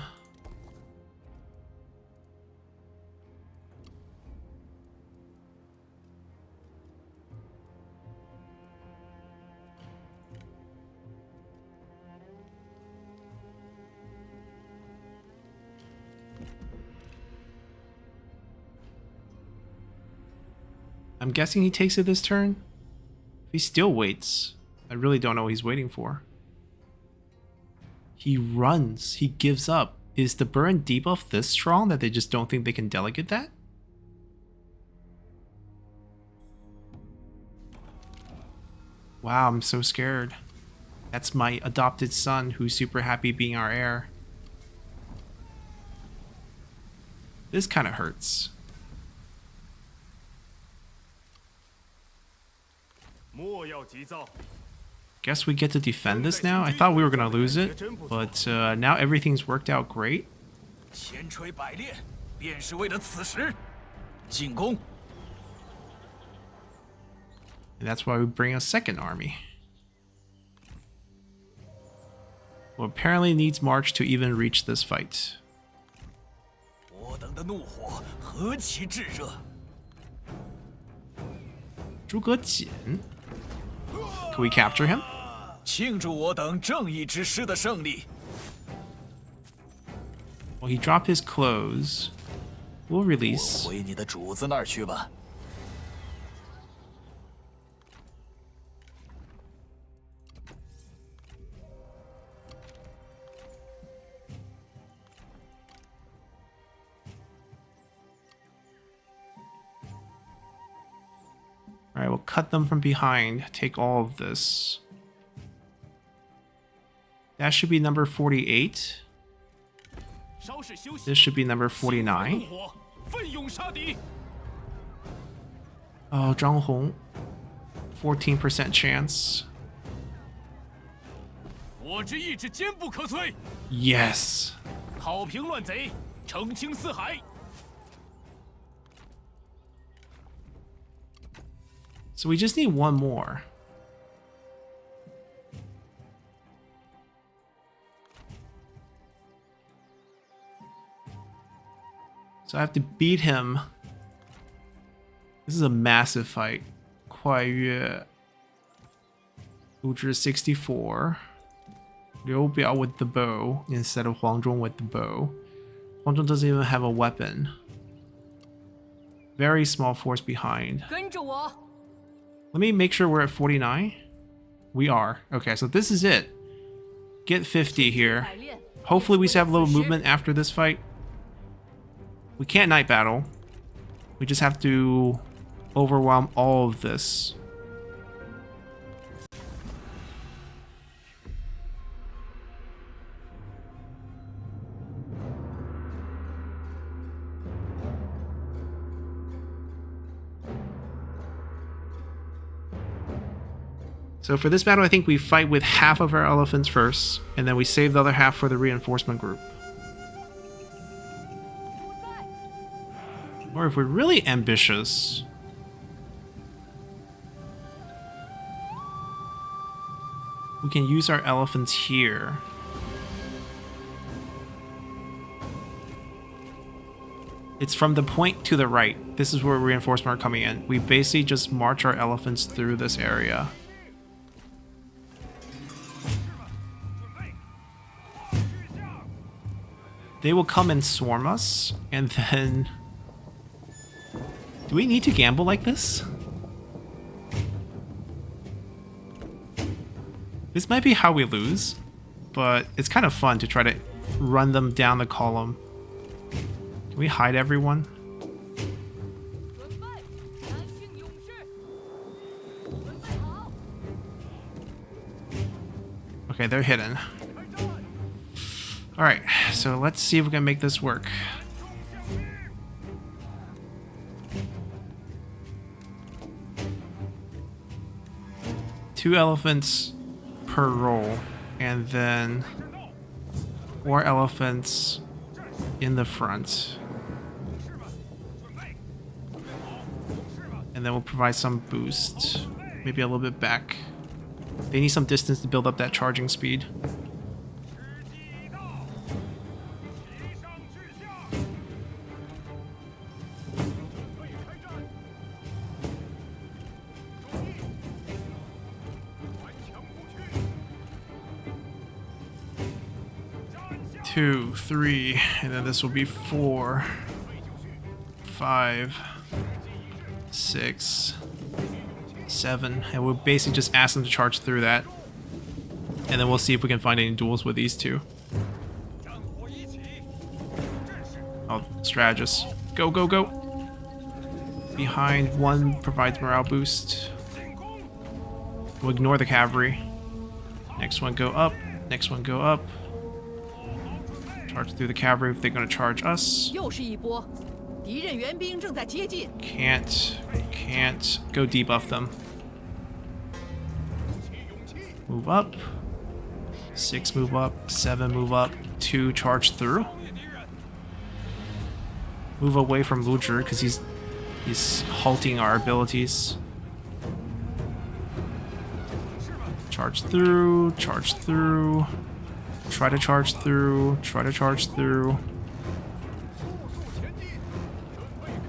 [SPEAKER 1] I'm guessing he takes it this turn. If he still waits, I really don't know what he's waiting for. He runs. He gives up. Is the burn debuff this strong that they just don't think they can delegate that? Wow, I'm so scared. That's my adopted son who's super happy being our heir. This kind of hurts. Guess we get to defend this now? I thought we were going to lose it, but now everything's worked out great.
[SPEAKER 4] 千锤百炼，便是为了此时。进攻！
[SPEAKER 1] And that's why we bring a second army. Who apparently needs March to even reach this fight.
[SPEAKER 4] 我等的怒火何其炙热！
[SPEAKER 1] 诸葛瑾 Can we capture him?
[SPEAKER 4] 庆祝我等正义之师的胜利！
[SPEAKER 1] Well, he dropped his clothes. We'll release.
[SPEAKER 4] 回你的主子那儿去吧。
[SPEAKER 1] Alright, we'll cut them from behind. Take all of this. That should be number 48. This should be number 49. Oh, Zhang Hong. 14% chance. Yes.
[SPEAKER 5] 讨平乱贼，澄清四海。
[SPEAKER 1] So we just need one more. So I have to beat him. This is a massive fight. 快乐 Wu 64. Liu Biao with the bow instead of Huang Zhong with the bow. Huang Zhong doesn't even have a weapon. Very small force behind.
[SPEAKER 3] 跟着我。
[SPEAKER 1] Let me make sure we're at 49. We are. Okay, so this is it. Get 50 here. Hopefully we have a little movement after this fight. We can't night battle. We just have to overwhelm all of this. So for this battle, I think we fight with half of our elephants first, and then we save the other half for the reinforcement group. Or if we're really ambitious, we can use our elephants here. It's from the point to the right. This is where reinforcements are coming in. We basically just march our elephants through this area. They will come and swarm us, and then... Do we need to gamble like this? This might be how we lose, but it's kind of fun to try to run them down the column. Can we hide everyone? Okay, they're hidden. Alright, so let's see if we can make this work. Two elephants per roll, and then 4 elephants in the front. And then we'll provide some boost, maybe a little bit back. They need some distance to build up that charging speed. Two, 3, and then this will be 4, 5, 6, 7, and we'll basically just ask them to charge through that. And then we'll see if we can find any duels with these two. Oh, strategist. Go, go, go! Behind, one provides morale boost. We'll ignore the cavalry. Next one go up. Next one go up. Charge through the cavalry if they're going to charge us.
[SPEAKER 3] 又是一波，敌人援兵正在接近。
[SPEAKER 1] Can't go debuff them. Move up. 6 move up. 7 move up. 2 charge through. Move away from Luzhi because he's halting our abilities. Charge through. Charge through. Try to charge through. Try to charge through.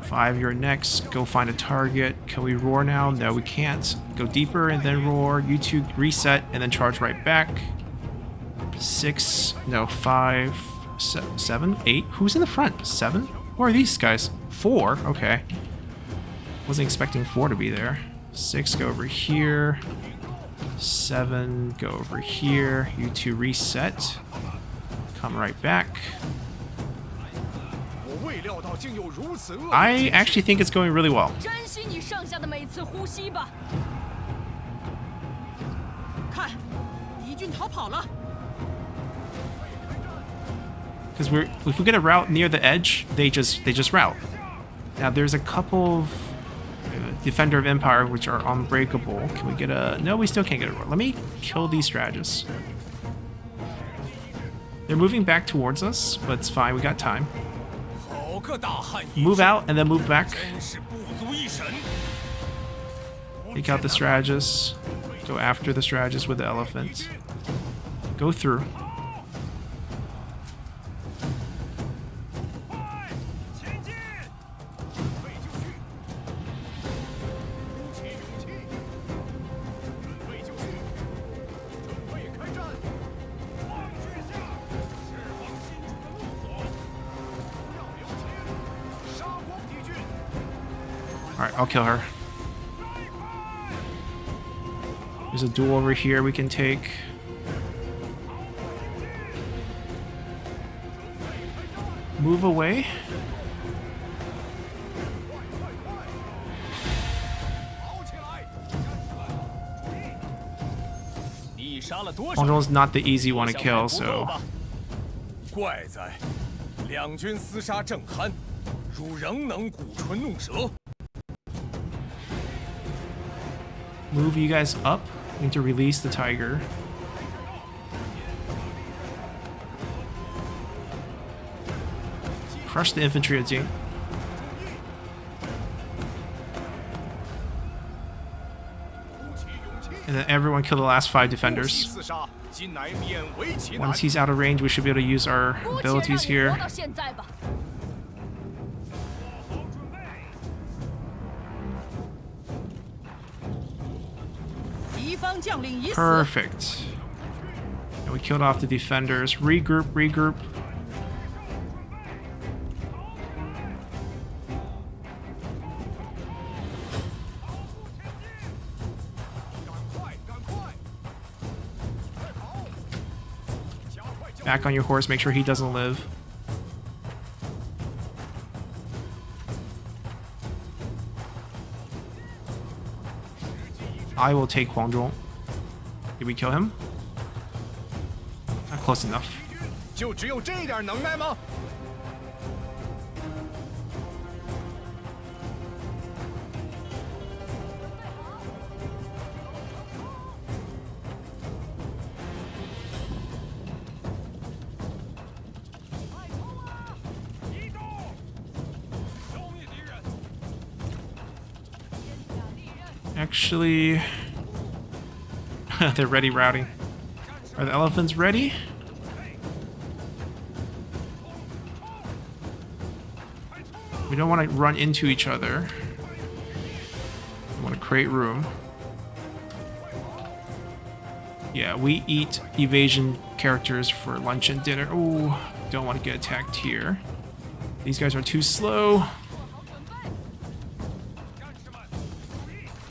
[SPEAKER 1] 5, you're next. Go find a target. Can we roar now? No, we can't. Go deeper and then roar. You two reset and then charge right back. 6, no, 5, 7, 8. Who's in the front? 7? Who are these guys? 4, okay. Wasn't expecting 4 to be there. 6, go over here. 7, go over here. You two reset. Come right back. I actually think it's going really well.
[SPEAKER 3] 珍惜你剩下的每次呼吸吧。看，敌军逃跑了。
[SPEAKER 1] Because if we get a route near the edge, they just route. Now there's a couple of Defender of Empire which are unbreakable. Can we get a? No, we still can't get a route. Let me kill these strategists. They're moving back towards us, but it's fine. We got time. Move out and then move back. Take out the strategists. Go after the strategist with the elephant. Go through. Alright, I'll kill her. There's a duel over here we can take. Move away. Guangzhong's not the easy one to kill, so...
[SPEAKER 2] 怪哉，两军厮杀正酣，汝仍能鼓唇弄舌。
[SPEAKER 1] Move you guys up. We need to release the tiger. Crush the infantry at Jing. And then everyone kill the last 5 defenders. Once he's out of range, we should be able to use our abilities here. Perfect. And we killed off the defenders. Regroup, regroup. Back on your horse, make sure he doesn't live. I will take Guangzhong. Did we kill him? Not close enough.
[SPEAKER 2] 就只有这点能耐吗？
[SPEAKER 1] Actually, they're ready routing. Are the elephants ready? We don't want to run into each other. We want to create room. Yeah, we eat evasion characters for lunch and dinner. Ooh, don't want to get attacked here. These guys are too slow.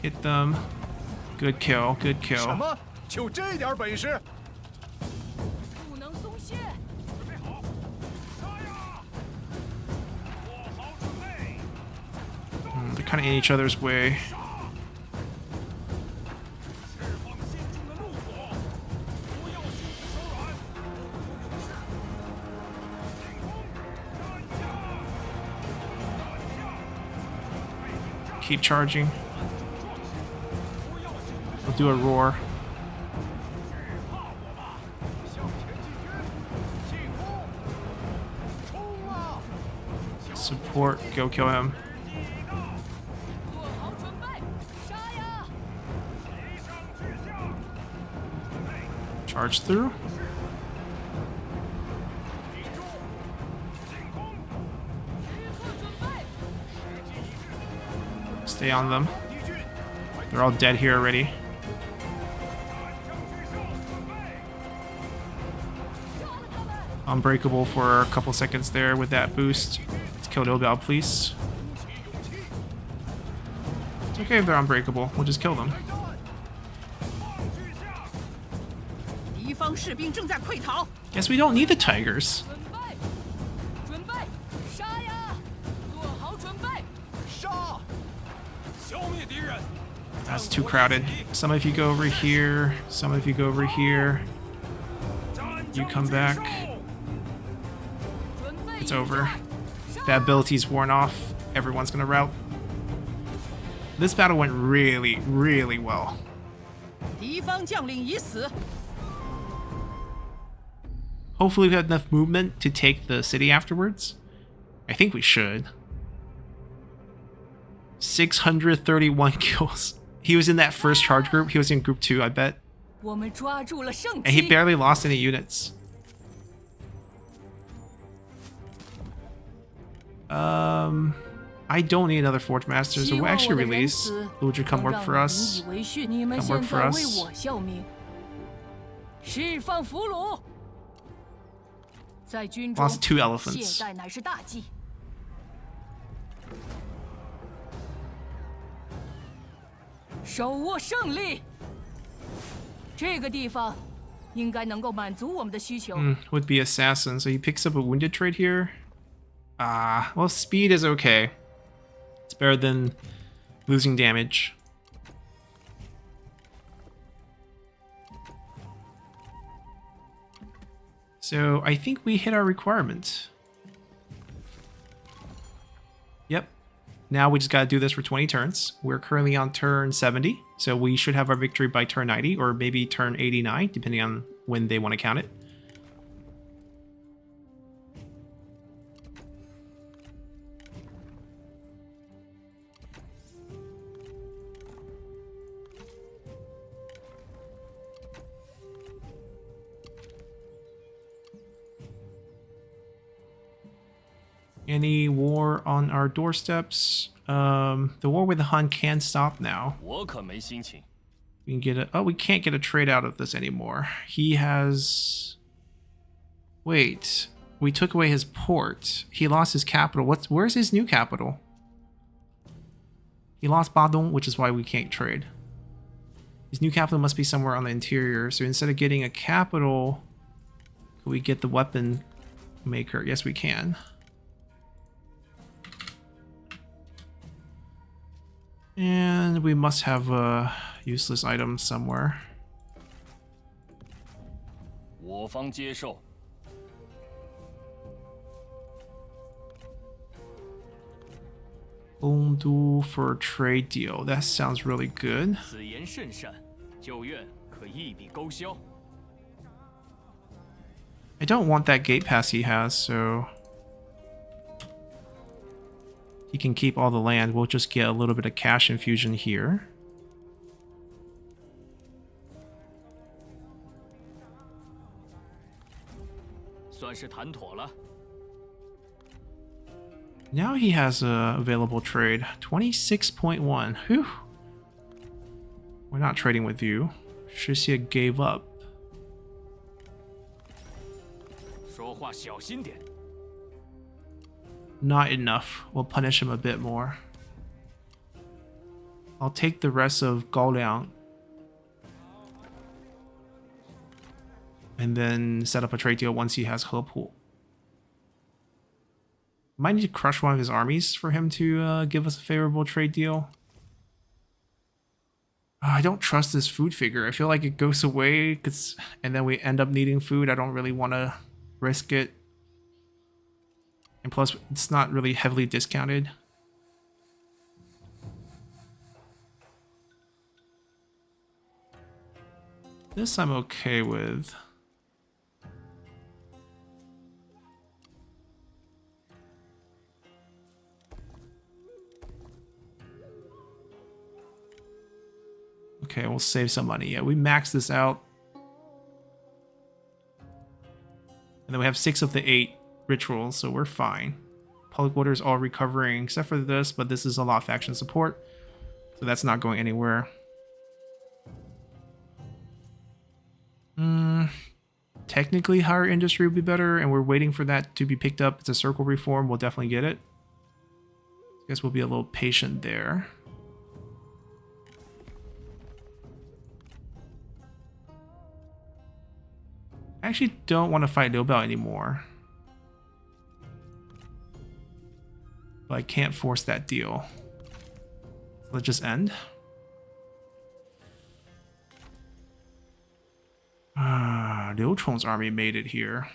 [SPEAKER 1] Hit them. Good kill, good
[SPEAKER 4] 什
[SPEAKER 1] kill.
[SPEAKER 4] 么？就这点本事？
[SPEAKER 3] 不能松懈。
[SPEAKER 2] 准备好，杀呀！做好准备。
[SPEAKER 1] They're kind of in each other's way.
[SPEAKER 2] 释放心中的怒火，不要心慈手软。进攻，站下！站下！
[SPEAKER 1] Keep charging.
[SPEAKER 2] 不要心慈手
[SPEAKER 1] We'll do a roar.
[SPEAKER 2] 怕我吧！向前进军，进攻！冲啊！
[SPEAKER 1] Support. Go kill him.
[SPEAKER 3] 做好准备，杀呀！
[SPEAKER 2] 急上直下，准备，
[SPEAKER 1] Charge through.
[SPEAKER 2] 集中，进攻，
[SPEAKER 3] 时刻准备。
[SPEAKER 2] 时机一致，
[SPEAKER 1] Stay on them.
[SPEAKER 2] 敌军，
[SPEAKER 1] They're all dead here already.
[SPEAKER 2] 战将至上，准备，
[SPEAKER 3] 杀了他们！
[SPEAKER 1] Unbreakable for a couple seconds there with that boost. Let's kill Nobel, please.
[SPEAKER 2] 鼓起勇气，
[SPEAKER 1] It's okay if they're unbreakable. We'll just kill them.
[SPEAKER 2] 开战，放巨下，
[SPEAKER 3] 敌方士兵正在溃逃。
[SPEAKER 1] Guess we don't need the tigers.
[SPEAKER 3] 准备，准备，杀呀！做好准备。
[SPEAKER 2] 杀！消灭敌人。
[SPEAKER 1] That's too crowded. Some of you go over here. Some of you go over here.
[SPEAKER 2] 战
[SPEAKER 1] You
[SPEAKER 2] 将
[SPEAKER 1] come
[SPEAKER 2] 至
[SPEAKER 1] back.
[SPEAKER 2] 上
[SPEAKER 3] 准备
[SPEAKER 1] It's
[SPEAKER 3] 迎
[SPEAKER 1] over.
[SPEAKER 3] 战。
[SPEAKER 1] That ability's worn off. Everyone's gonna rout. This battle went really, really well.
[SPEAKER 3] 敌方将领已死。
[SPEAKER 1] Hopefully we have enough movement to take the city afterwards. I think we should. 631 kills. He was in that first charge group. He was in group 2, I bet.
[SPEAKER 3] 我们抓住了圣
[SPEAKER 1] And he
[SPEAKER 3] 机。
[SPEAKER 1] barely lost any units. I don't need another Forge Master, so
[SPEAKER 3] 希
[SPEAKER 1] we'll
[SPEAKER 3] 望我
[SPEAKER 1] actually
[SPEAKER 3] 的仁
[SPEAKER 1] release
[SPEAKER 3] 慈
[SPEAKER 1] Luja come
[SPEAKER 3] 能
[SPEAKER 1] work
[SPEAKER 3] 让
[SPEAKER 1] for
[SPEAKER 3] 你们
[SPEAKER 1] us.
[SPEAKER 3] 引以为训。你们
[SPEAKER 1] Come
[SPEAKER 3] 现
[SPEAKER 1] work
[SPEAKER 3] 在
[SPEAKER 1] for
[SPEAKER 3] 为
[SPEAKER 1] us.
[SPEAKER 3] 我效命，释放俘虏。在军中，
[SPEAKER 1] Lost 2
[SPEAKER 3] 懈
[SPEAKER 1] elephants.
[SPEAKER 3] 怠乃是大忌。手握胜利，这个地方应该能够满足我们的需求。
[SPEAKER 1] Would be assassin, so he picks up a wounded trade here. Well, speed is okay. It's better than losing damage. So I think we hit our requirement. Yep. Now we just gotta do this for 20 turns. We're currently on turn 70, so we should have our victory by turn 90, or maybe turn 89, depending on when they want to count it. Any war on our doorsteps? The war with the Han can stop now.
[SPEAKER 5] 我可没心情。
[SPEAKER 1] We can get a... Oh, we can't get a trade out of this anymore. He has... Wait. We took away his port. He lost his capital. Where's his new capital? He lost Badong, which is why we can't trade. His new capital must be somewhere on the interior. So instead of getting a capital, can we get the weapon maker? Yes, we can. And we must have a useless item somewhere.
[SPEAKER 5] 我方接受。
[SPEAKER 1] Ondu for a trade deal. That sounds really good.
[SPEAKER 5] 此言甚善，就愿可一笔勾销。
[SPEAKER 1] I don't want that gate pass he has, so he can keep all the land. We'll just get a little bit of cash infusion here. Now he has a available trade. 26.1. Whew. We're not trading with you. Shixia gave up.
[SPEAKER 5] 说话小心点。
[SPEAKER 1] Not enough. We'll punish him a bit more. I'll take the rest of Gaoliang. And then set up a trade deal once he has Hepu. Might need to crush one of his armies for him to give us a favorable trade deal. I don't trust this food figure. I feel like it goes away, and then we end up needing food. I don't really want to risk it. And plus, it's not really heavily discounted. This I'm okay with. Okay, we'll save some money. Yeah, we maxed this out. And then we have 6 of the 8 rituals, so we're fine. Public water is all recovering except for this, but this is a lot of faction support. So that's not going anywhere. Technically, higher industry would be better, and we're waiting for that to be picked up. It's a circle reform. We'll definitely get it. I guess we'll be a little patient there. I actually don't want to fight Liu Biao anymore. But I can't force that deal. Let's just end. Liu Chong's army made it here.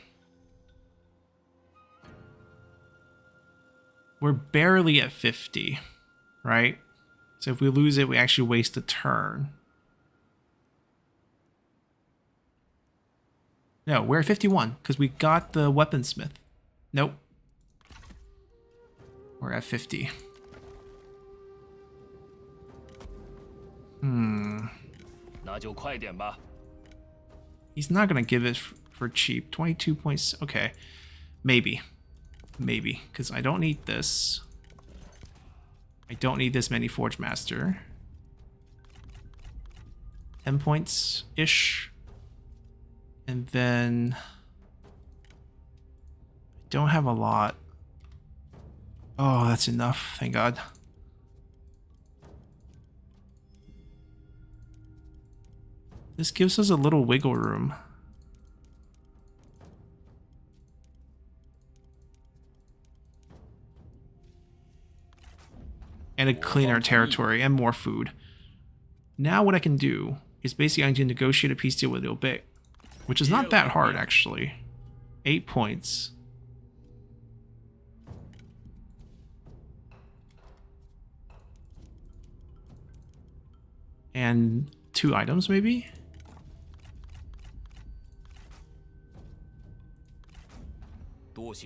[SPEAKER 1] We're barely at 50, right? So if we lose it, we actually waste a turn. No, we're at 51 because we got the weaponsmith. Nope. We're at 50. He's not going to give it for cheap. 22 points. Okay. Maybe. Maybe. Because I don't need this. I don't need this many Forge Master. 10 points-ish. And then... I don't have a lot. Oh, that's enough. Thank God. This gives us a little wiggle room. And a cleaner territory and more food. Now what I can do is basically I need to negotiate a peace deal with Liu Bei, which is not that hard actually. 8 points. And 2 items maybe?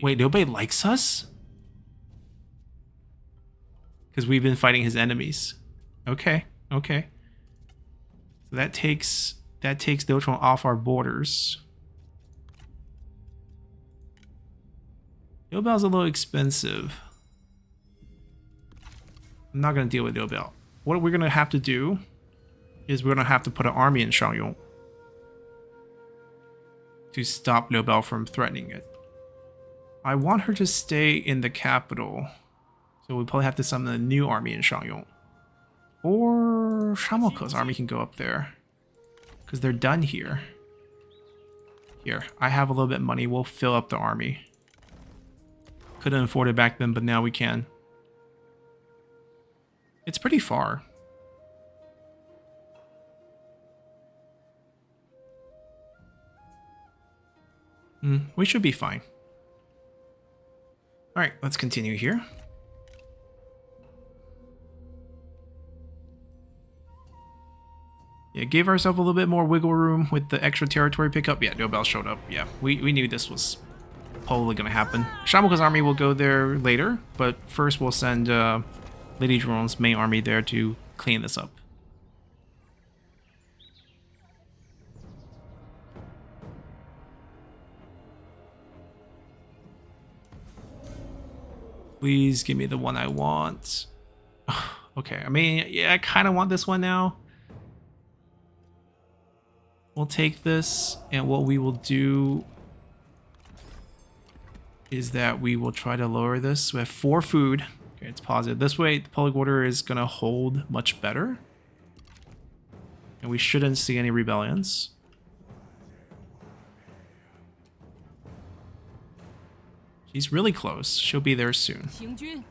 [SPEAKER 1] Wait, Liu Bei likes us? Because we've been fighting his enemies. Okay, okay. So that takes Liu Chong off our borders. Liu Biao's a little expensive. I'm not going to deal with Liu Biao. What we're going to have to do is we're going to have to put an army in Shangyong to stop Liu Biao from threatening it. I want her to stay in the capital. So we probably have to summon a new army in Shangyong. Or Shamoko's army can go up there. Because they're done here. Here, I have a little bit of money. We'll fill up the army. Couldn't afford it back then, but now we can. It's pretty far. We should be fine. Alright, let's continue here. Yeah, gave ourselves a little bit more wiggle room with the extra territory pickup. Yeah, Liu Biao showed up. Yeah, we knew this was probably going to happen. Shamoko's army will go there later, but first we'll send Lady Zhong's main army there to clean this up. Please give me the one I want. Okay, I mean, yeah, I kind of want this one now. We'll take this, and what we will do is that we will try to lower this. We have 4 food. Okay, it's positive. This way, the public order is going to hold much better. And we shouldn't see any rebellions. She's really close. She'll be there soon.
[SPEAKER 3] 行军，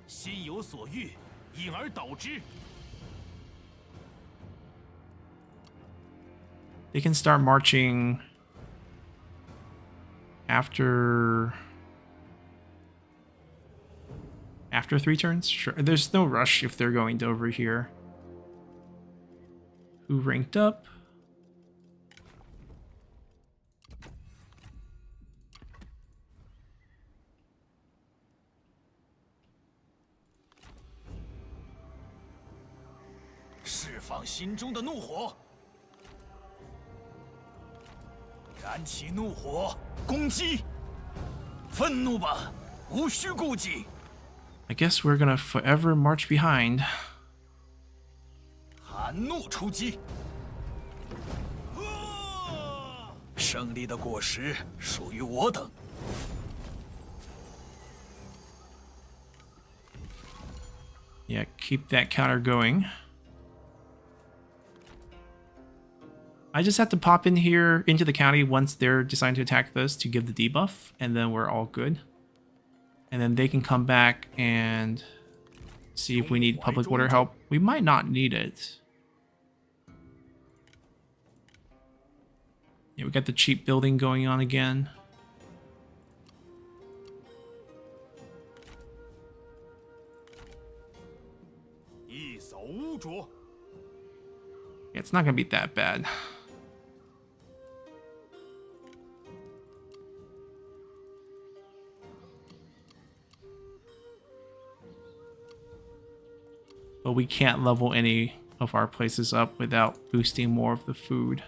[SPEAKER 2] 心有所欲，因而导之。
[SPEAKER 1] They can start marching after 3 turns? Sure. There's no rush if they're going to over here. Who ranked up?
[SPEAKER 4] 心中的怒火，燃起怒火，攻击，愤怒吧，无需顾忌。
[SPEAKER 1] I guess we're gonna forever march behind.
[SPEAKER 4] 含怒出击，胜利的果实属于我等。
[SPEAKER 1] Yeah, keep that counter going. I just have to pop in here into the county once they're deciding to attack this to give the debuff, and then we're all good. And then they can come back and see if we need public order help. We might not need it. Yeah, we got the cheap building going on again. Yeah, it's not gonna be that bad. But we can't level any of our places up without boosting more of the food.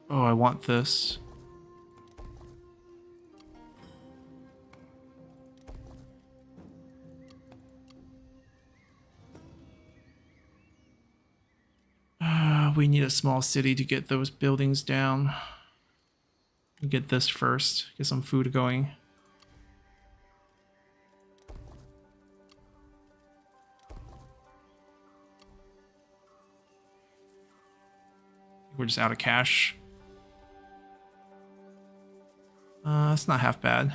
[SPEAKER 1] Oh, I want this. We need a small city to get those buildings down. Get this first. Get some food going. We're just out of cash. It's not half bad.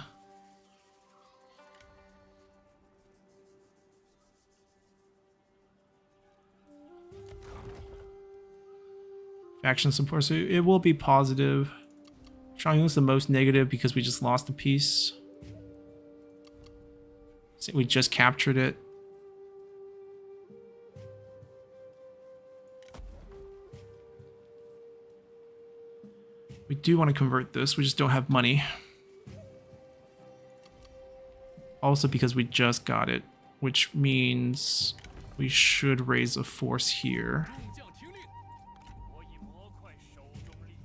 [SPEAKER 1] Faction support, so it will be positive. Shangyong's the most negative because we just lost a piece. So we just captured it. We do want to convert this, we just don't have money. Also because we just got it, which means we should raise a force here.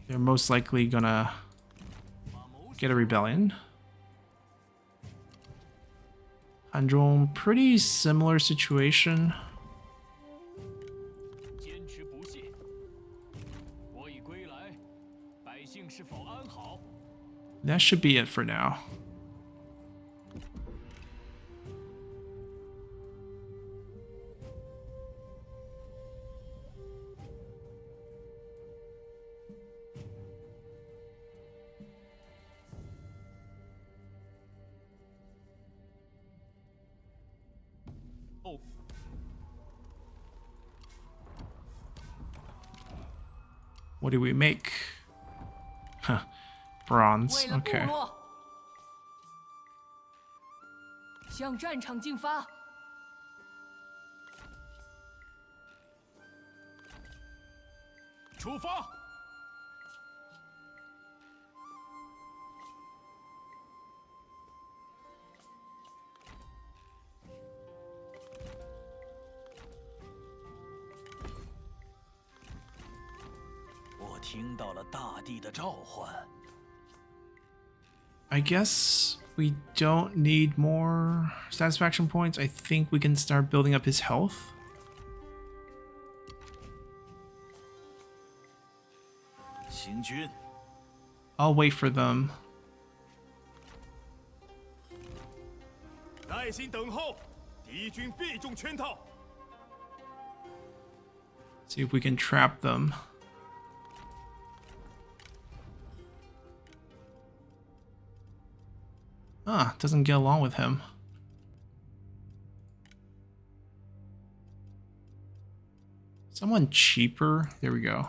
[SPEAKER 1] They're most likely gonna get a rebellion. Hanzhong, pretty similar situation. That should be it for now. What do we make? Huh. Bronze. Okay.
[SPEAKER 3] 向战场进发。
[SPEAKER 2] 出发！
[SPEAKER 4] 我听到了大地的召唤。
[SPEAKER 1] I guess we don't need more satisfaction points. I think we can start building up his health.
[SPEAKER 4] 行军。
[SPEAKER 1] I'll wait for them.
[SPEAKER 2] 耐心等候，敌军必中圈套。
[SPEAKER 1] See if we can trap them. Ah, doesn't get along with him. Someone cheaper? There we go.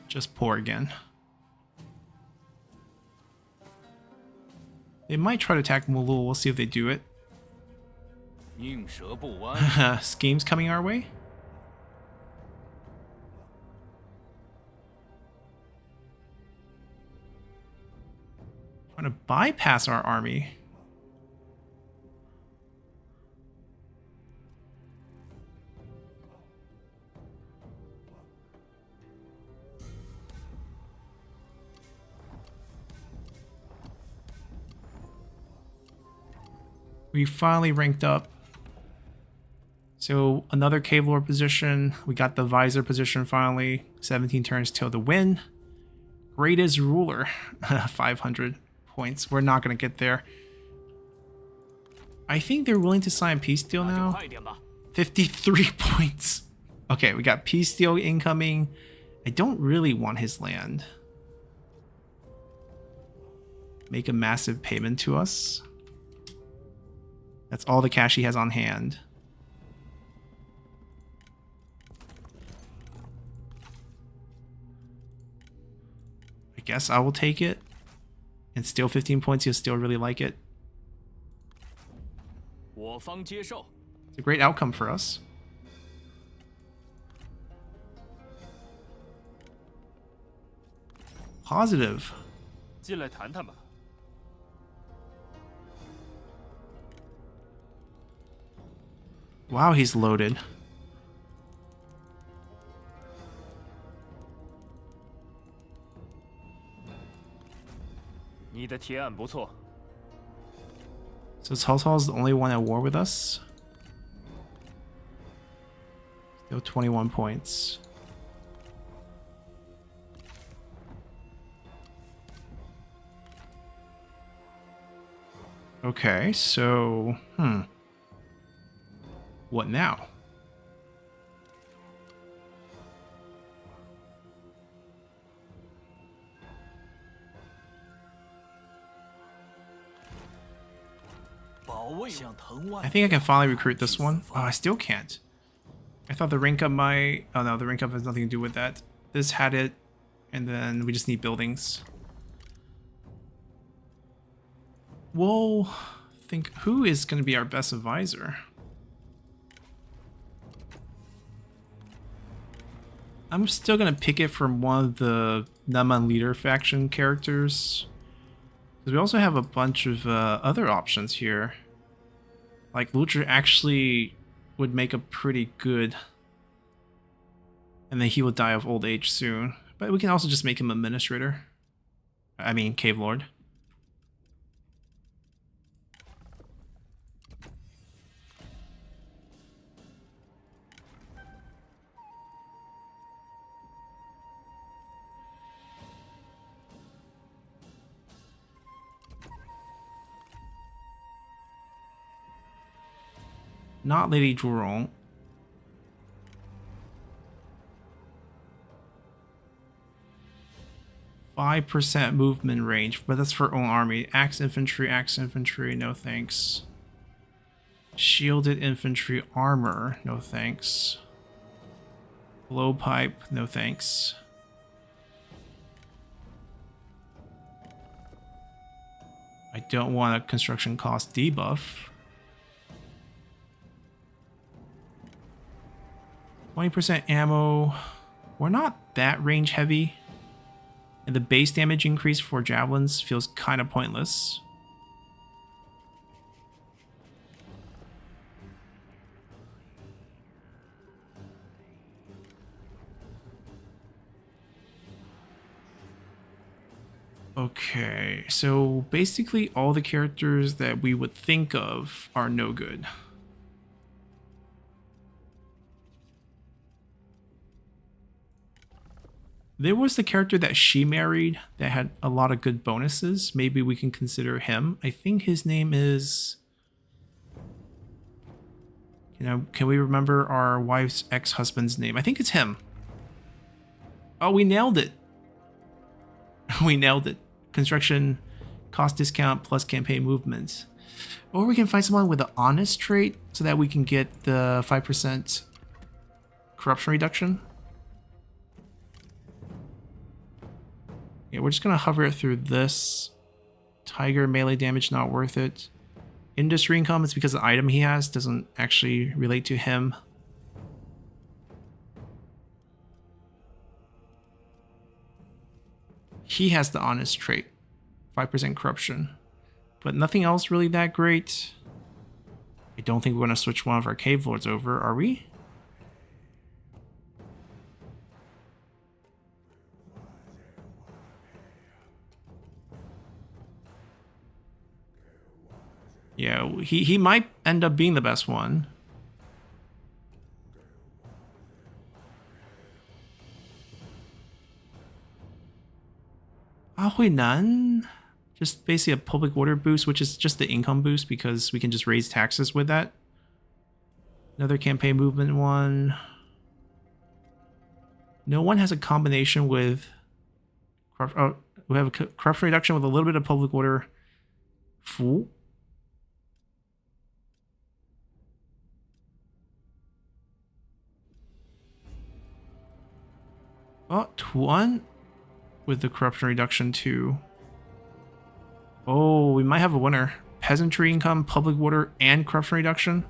[SPEAKER 1] Just pour again. They might try to attack Mulu. We'll see if they do it.
[SPEAKER 4] 宁折不弯。
[SPEAKER 1] Schemes coming our way? Trying to bypass our army. We finally ranked up. So another Cave Lord position. We got the Visor position finally. 17 turns till the win. Greatest Ruler. 500 points. We're not going to get there. I think they're willing to sign peace deal now. 53 points. Okay, we got peace deal incoming. I don't really want his land. Make a massive payment to us. That's all the cash he has on hand. I guess I will take it. And still 15 points, he'll still really like it. It's a great outcome for us. Positive.
[SPEAKER 5] 进来谈谈吧。
[SPEAKER 1] Wow, he's loaded. So Cao Cao is the only one at war with us. Still 21 points. Okay, so what now? I think I can finally recruit this one. Oh, I still can't. I thought the rank up might... Oh no, the rank up has nothing to do with that. This had it, and then we just need buildings. We'll think who is going to be our best advisor. I'm still going to pick it from one of the Nanman leader faction characters. Because we also have a bunch of other options here. Like Lucher actually would make a pretty good... And then he will die of old age soon. But we can also just make him administrator. I mean, Cave Lord. Not Lady Zhurong. %, movement range, but that's for own army. Axe infantry, no thanks. Shielded infantry armor, no thanks. Blowpipe, no I don't want a construction cost debuff. 20% ammo. We're not that range heavy. And the base damage increase for javelins feels kind of pointless. Okay, so basically all the characters that we would think of are no good. There was the character that she married that had a lot of good bonuses. Maybe we can consider him. I think his name is... can we remember our wife's ex-husband's name? I think it's him. Oh, we nailed it. We nailed it. Construction cost discount plus campaign movement. Or we can find someone with an honest trait so that we can get the 5% corruption reduction. Yeah, we're just going to hover it through this. Tiger melee damage, not worth it. Industry income is because the item he has doesn't actually relate to him. He has the honest trait, 5% corruption, but nothing else really that great. I don't think we're going to switch one of our cave lords over, are we? Yeah, he might end up being the best one. Huinan, just basically a public order boost, which is just the income boost because we can just raise taxes with that. Another campaign movement one. No one has a combination with... Oh, we have a corruption reduction with a little bit of public order. Fu. Oh, Tuan with the corruption reduction too. Oh, we might have a winner. Peasantry income, public order, and corruption reduction.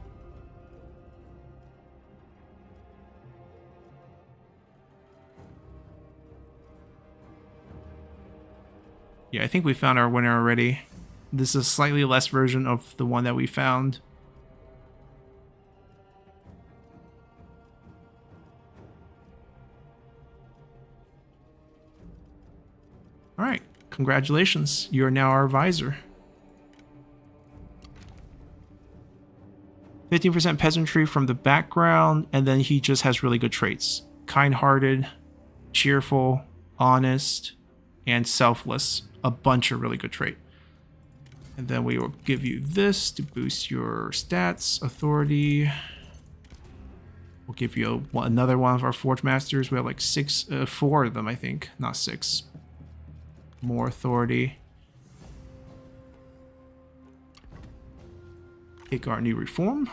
[SPEAKER 1] Yeah, I think we found our winner already. This is a slightly less version of the one that we found. Alright, congratulations. You are now our advisor. 15% peasantry from the background, and then he just has really good traits. Kind-hearted, cheerful, honest, and selfless. A bunch of really good traits. And then we will give you this to boost your stats, authority. We'll give you another one of our Forge Masters. We have like 4 of them, I think, not 6. More authority. Take our new reform.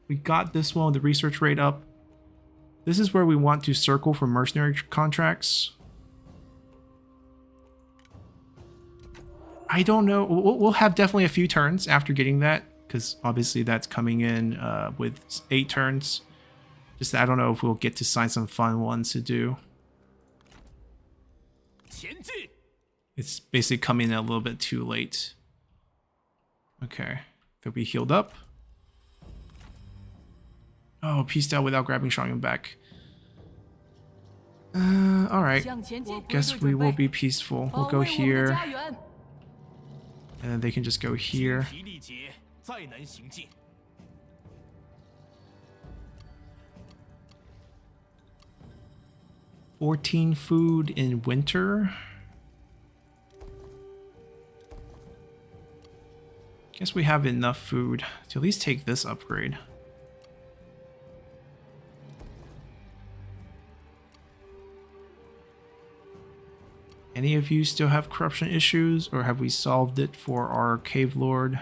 [SPEAKER 1] We got this one with the research rate up. This is where we want to circle for mercenary contracts. I don't know. We'll have definitely a few turns after getting that, because obviously that's coming in with 8 turns. Just I don't know if we'll get to sign some fun ones to do. It's basically coming in a little bit too late. Okay. They'll be healed up. Oh, peaced out without grabbing Shangyong back. Alright. Guess we will be peaceful. We'll go here. And then they can just go here. 14 food in winter. Guess we have enough food to at least take this upgrade. Any of you still have corruption issues, or have we solved it for our cave lord?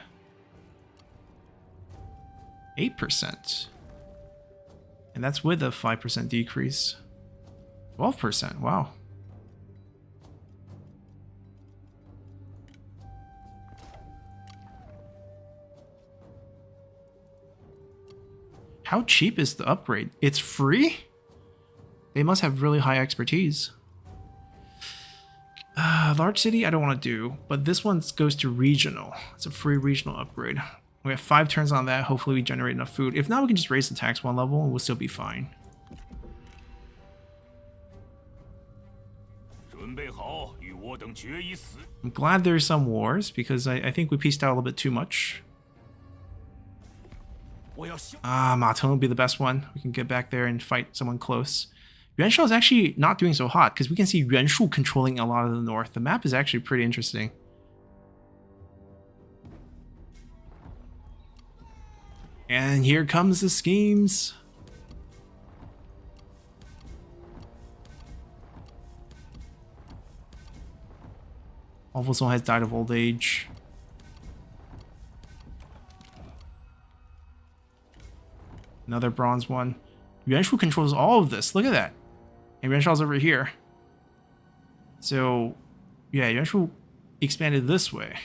[SPEAKER 1] 8%. And that's with a 5% decrease. 12%, wow. How cheap is the upgrade? It's free? They must have really high expertise. Large city, I don't want to do, but this one goes to regional. It's a free regional upgrade. We have 5 turns on that. Hopefully we generate enough food. If not, we can just raise the tax 1 level and we'll still be fine. I'm glad there's some wars because I think we pieced out a little bit too much. Ma Teng will be the best one. We can get back there and fight someone close. Yuanshu is actually not doing so hot because we can see Yuanshu controlling a lot of the north. The map is actually pretty interesting. And here comes the schemes. Alphazone has died of old age. Another bronze one. Yuanshu controls all of this. Look at that. And Yuanshu's over here. So, yeah, Yuanshu expanded this way.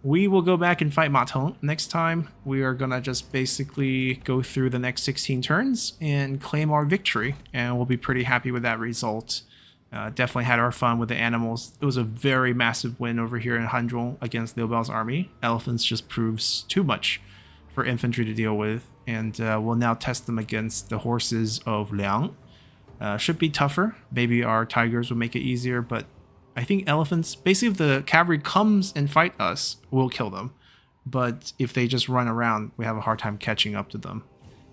[SPEAKER 1] We will go back and fight Ma Teng next time. We are gonna just basically go through the next 16 turns and claim our victory. And we'll be pretty happy with that result. Definitely had our fun with the animals. It was a very massive win over here in Hanzhong against Liu Bao's army. Elephants just proves too much for infantry to deal with. And we'll now test them against the horses of Liang. Should be tougher. Maybe our tigers will make it easier, but I think elephants, basically if the cavalry comes and fight us, we'll kill them. But if they just run around, we have a hard time catching up to them.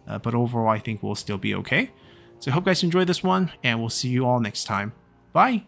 [SPEAKER 1] But overall, I think we'll still be okay. So I hope you guys enjoyed this one, and we'll see you all next time. Bye!